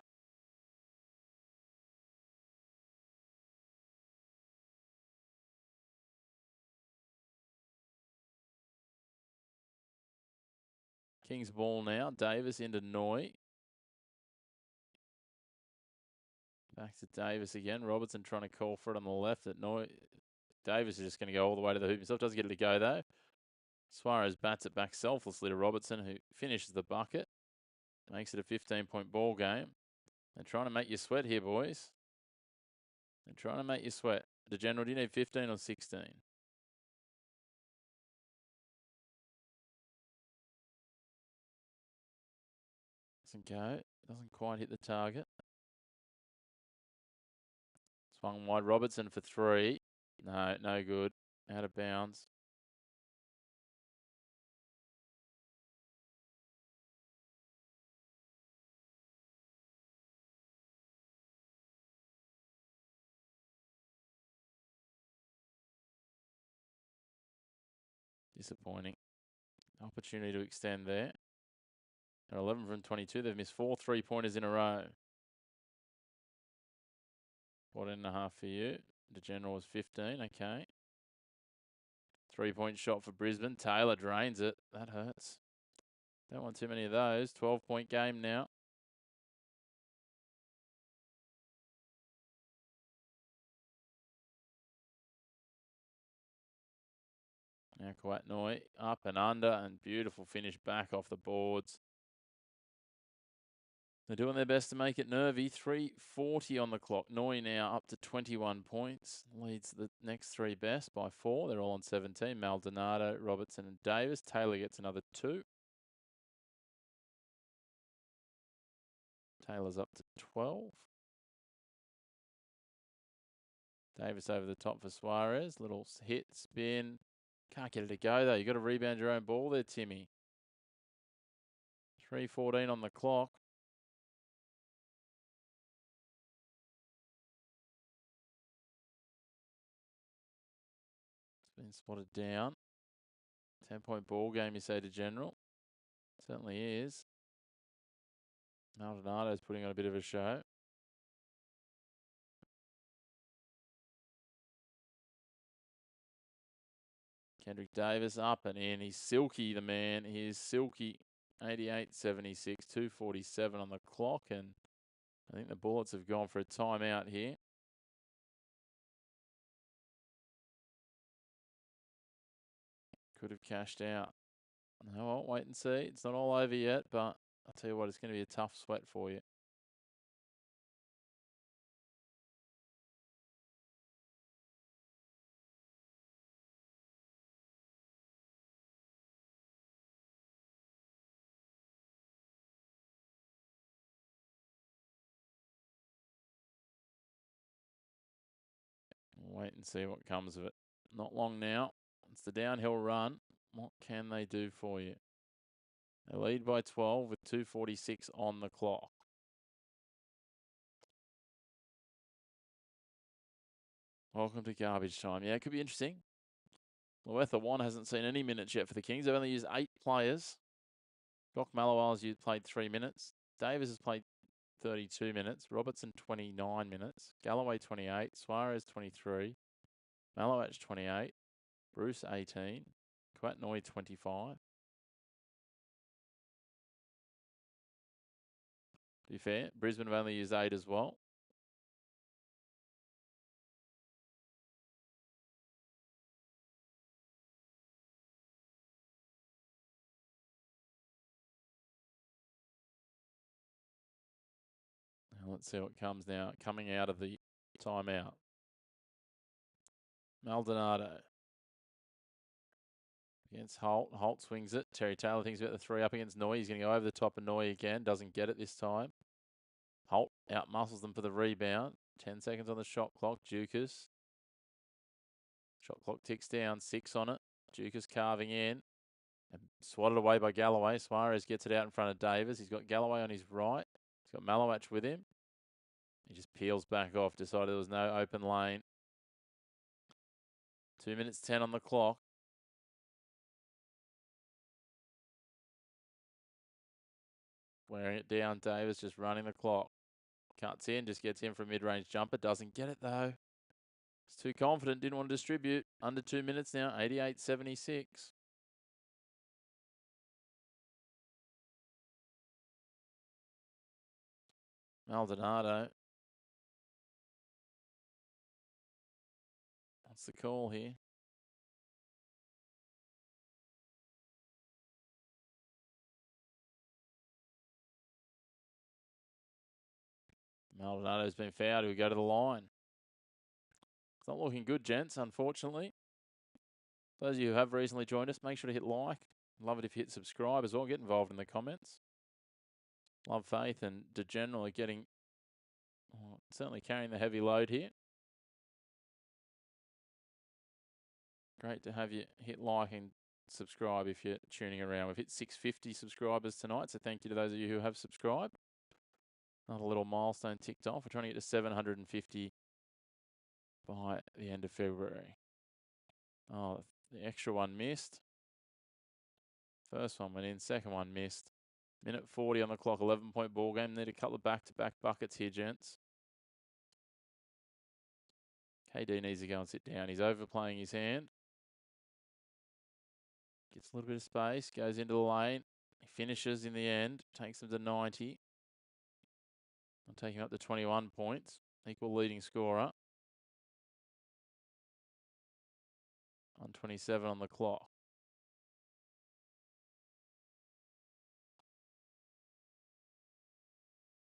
Kings ball now. Davis into Noy. Back to Davis again. Robertson trying to call for it on the left at Noy. Davis is just going to go all the way to the hoop himself. Doesn't get it to go, though. Suarez bats it back selflessly to Robertson, who finishes the bucket. Makes it a 15-point ball game. They're trying to make you sweat here, boys. They're trying to make you sweat. DeGeneral, do you need 15 or 16? Doesn't go. Doesn't quite hit the target. Swung wide. Robertson for 3. No, no good. Out of bounds. Disappointing. Opportunity to extend there. They're 11 from 22. They've missed 4 3-pointers in a row. 14.5 for you. DeGeneral was 15. Okay. 3-point shot for Brisbane. Taylor drains it. That hurts. Don't want too many of those. 12-point game now. Now Kawatnoy up and under, and beautiful finish back off the boards. They're doing their best to make it nervy. 3:40 on the clock. Noy now up to 21 points. Leads the next 3 best by 4. They're all on 17. Maldonado, Robertson and Davis. Taylor gets another 2. Taylor's up to 12. Davis over the top for Suarez. Little hit, spin. Can't get it to go, though. You've got to rebound your own ball there, Timmy. 3:14 on the clock. It's been spotted down. 10-point ball game, you say, to General. Certainly is. Maldonado's putting on a bit of a show. Kendrick Davis up and in. He's silky, the man. He is silky. 88-76, 2:47 on the clock. And I think the Bullets have gone for a timeout here. Could have cashed out. No, I'll wait and see. It's not all over yet, but I'll tell you what, it's going to be a tough sweat for you. We'll wait and see what comes of it. Not long now. It's the downhill run. What can they do for you? They lead by 12 with 2:46 on the clock. Welcome to garbage time. Yeah, it could be interesting. Loetha Wan hasn't seen any minutes yet for the Kings. They've only used 8 players. Doc Malawal's played 3 minutes. Davis has played 32 minutes. Robertson, 29 minutes. Galloway, 28. Suarez, 23. Malowach, 28. Bruce, 18. Kawatnoy, 25. To be fair, Brisbane have only used 8 as well. Now let's see what comes now. Coming out of the timeout. Maldonado against Holt. Holt swings it. Terry Taylor thinks about the 3 up against Noy. He's going to go over the top of Noy again. Doesn't get it this time. Holt out-muscles them for the rebound. 10 seconds on the shot clock. Dukas. Shot clock ticks down. 6 on it. Dukas carving in. And swatted away by Galloway. Suarez gets it out in front of Davis. He's got Galloway on his right. He's got Malowach with him. He just peels back off. Decided there was no open lane. 2 minutes 10 on the clock. Wearing it down, Davis just running the clock. Cuts in, just gets in for a mid-range jumper. Doesn't get it, though. It's too confident, didn't want to distribute. Under 2 minutes now, 88.76. Maldonado. What's the call here? Maldonado's been fouled. He'll go to the line. It's not looking good, gents, unfortunately. Those of you who have recently joined us, make sure to hit like. Love it if you hit subscribe as well. Get involved in the comments. Love Faith and DeGeneral are getting, certainly carrying the heavy load here. Great to have you hit like and subscribe if you're tuning around. We've hit 650 subscribers tonight, so thank you to those of you who have subscribed. Another little milestone ticked off. We're trying to get to 750 by the end of February. Oh, the extra one missed. First one went in, second one missed. Minute 40 on the clock, 11-point ball game. Need a couple of back-to-back buckets here, gents. KD needs to go and sit down. He's overplaying his hand. Gets a little bit of space, goes into the lane. He finishes in the end, takes them to 90. I'll take him up to 21 points. Equal leading scorer. 1:27 on the clock.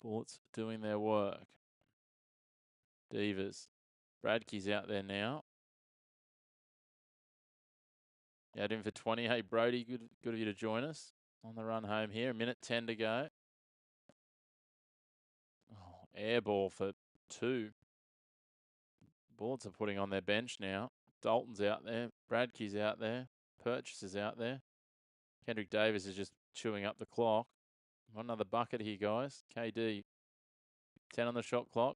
Bullets doing their work. Divas. Bradkey's out there now. Out in for 20. Hey, Brody, good of you to join us on the run home here. A minute 10 to go. Oh, air ball for 2. Bullets are putting on their bench now. Dalton's out there. Bradkey's out there. Purchase is out there. Kendrick Davis is just chewing up the clock. Another bucket here, guys. KD, 10 on the shot clock.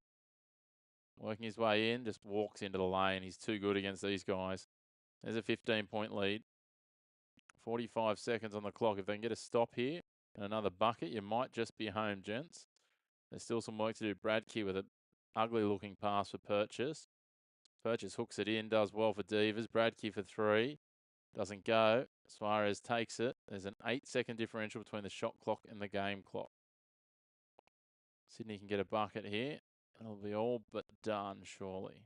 Working his way in, just walks into the lane. He's too good against these guys. There's a 15-point lead. 45 seconds on the clock. If they can get a stop here and another bucket, you might just be home, gents. There's still some work to do. Bradkey with an ugly-looking pass for Purchase. Purchase hooks it in, does well for Divas. Bradkey for 3. Doesn't go. Suarez takes it. There's an 8-second differential between the shot clock and the game clock. Sydney can get a bucket here. It'll be all but done, surely.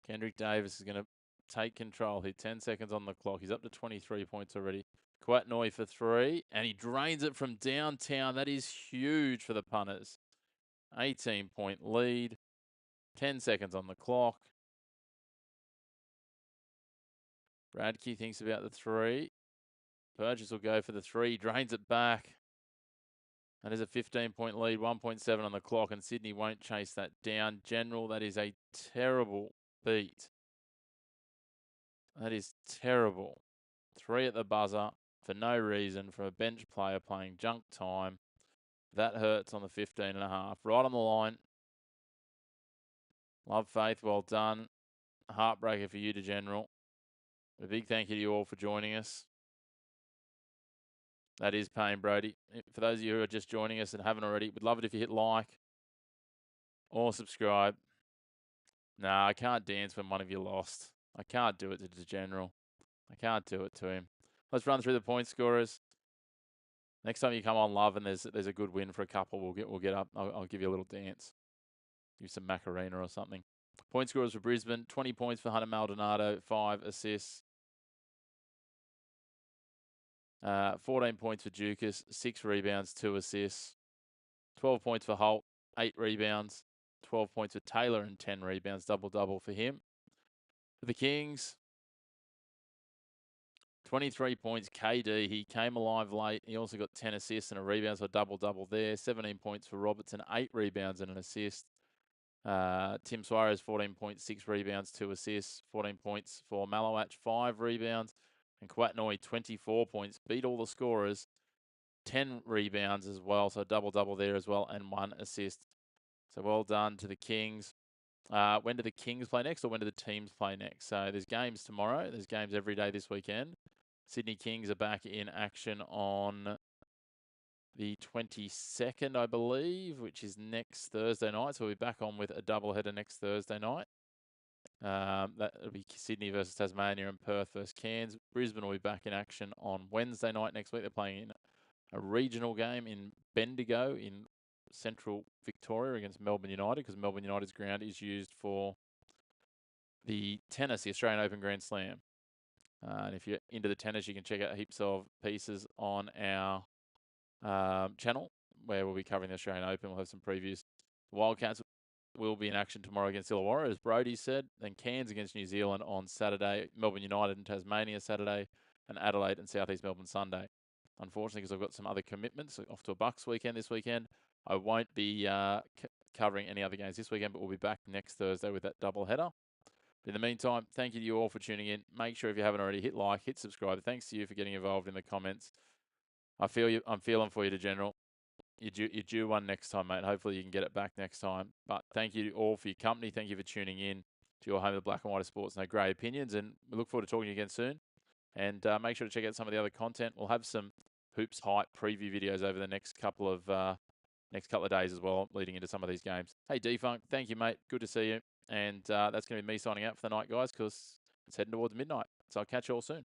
Kendrick Davis is going to take control here. 10 seconds on the clock. He's up to 23 points already. Quatnoy for 3. And he drains it from downtown. That is huge for the punters. 18-point lead. 10 seconds on the clock. Bradkey thinks about the 3. Burgess will go for the 3. Drains it back. That is a 15-point lead. 1.7 on the clock. And Sydney won't chase that down. General, that is a terrible beat. That is terrible. 3 at the buzzer for no reason from a bench player playing junk time. That hurts on the 15.5. Right on the line. Love Faith, well done. Heartbreaker for you to General. A big thank you to you all for joining us. That is pain, Brody. For those of you who are just joining us and haven't already, we'd love it if you hit like or subscribe. Nah, I can't dance when one of you lost. I can't do it to the General. I can't do it to him. Let's run through the point scorers. Next time you come on, Love, and there's a good win for a couple, we'll get up. I'll give you a little dance. Give you some Macarena or something. Point scorers for Brisbane: 20 points for Hunter Maldonado, 5 assists. 14 points for Dukas, 6 rebounds, 2 assists. 12 points for Holt, 8 rebounds. 12 points for Taylor and 10 rebounds, double-double for him. For the Kings, 23 points, KD. He came alive late. He also got 10 assists and a rebound, so a double-double there. 17 points for Robertson, 8 rebounds and an assist. Tim Suarez, 14 points, 6 rebounds, 2 assists. 14 points for Malowach, 5 rebounds. And Quatnoy, 24 points. Beat all the scorers. 10 rebounds as well, so double-double there as well, and 1 assist. So well done to the Kings. When do the Kings play next, or when do the teams play next? So there's games tomorrow. There's games every day this weekend. Sydney Kings are back in action on the 22nd, I believe, which is next Thursday night. So we'll be back on with a doubleheader next Thursday night. That'll be Sydney versus Tasmania and Perth versus Cairns. Brisbane will be back in action on Wednesday night next week. They're playing in a regional game in Bendigo in central Victoria against Melbourne United, because Melbourne United's ground is used for the tennis, the Australian Open Grand Slam. And if you're into the tennis, you can check out heaps of pieces on our channel where we'll be covering the Australian Open. We'll have some previews. The Wildcats will be in action tomorrow against Illawarra, as Brody said. Then Cairns against New Zealand on Saturday. Melbourne United and Tasmania Saturday. And Adelaide and South East Melbourne Sunday. Unfortunately, because I've got some other commitments, off to a Bucks weekend this weekend, I won't be covering any other games this weekend, but we'll be back next Thursday with that double header. In the meantime, thank you to you all for tuning in. Make sure if you haven't already, hit like, hit subscribe. Thanks to you for getting involved in the comments. I feel you. I'm feeling for you, to General. You're due one next time, mate. Hopefully you can get it back next time. But thank you all for your company. Thank you for tuning in to your home of the black and white of sports. No grey opinions. And we look forward to talking to you again soon. And make sure to check out some of the other content. We'll have some Hoops Hype preview videos over the next couple of days as well, leading into some of these games. Hey, Defunct, thank you, mate. Good to see you. And that's going to be me signing out for the night, guys, because it's heading towards midnight. So I'll catch you all soon.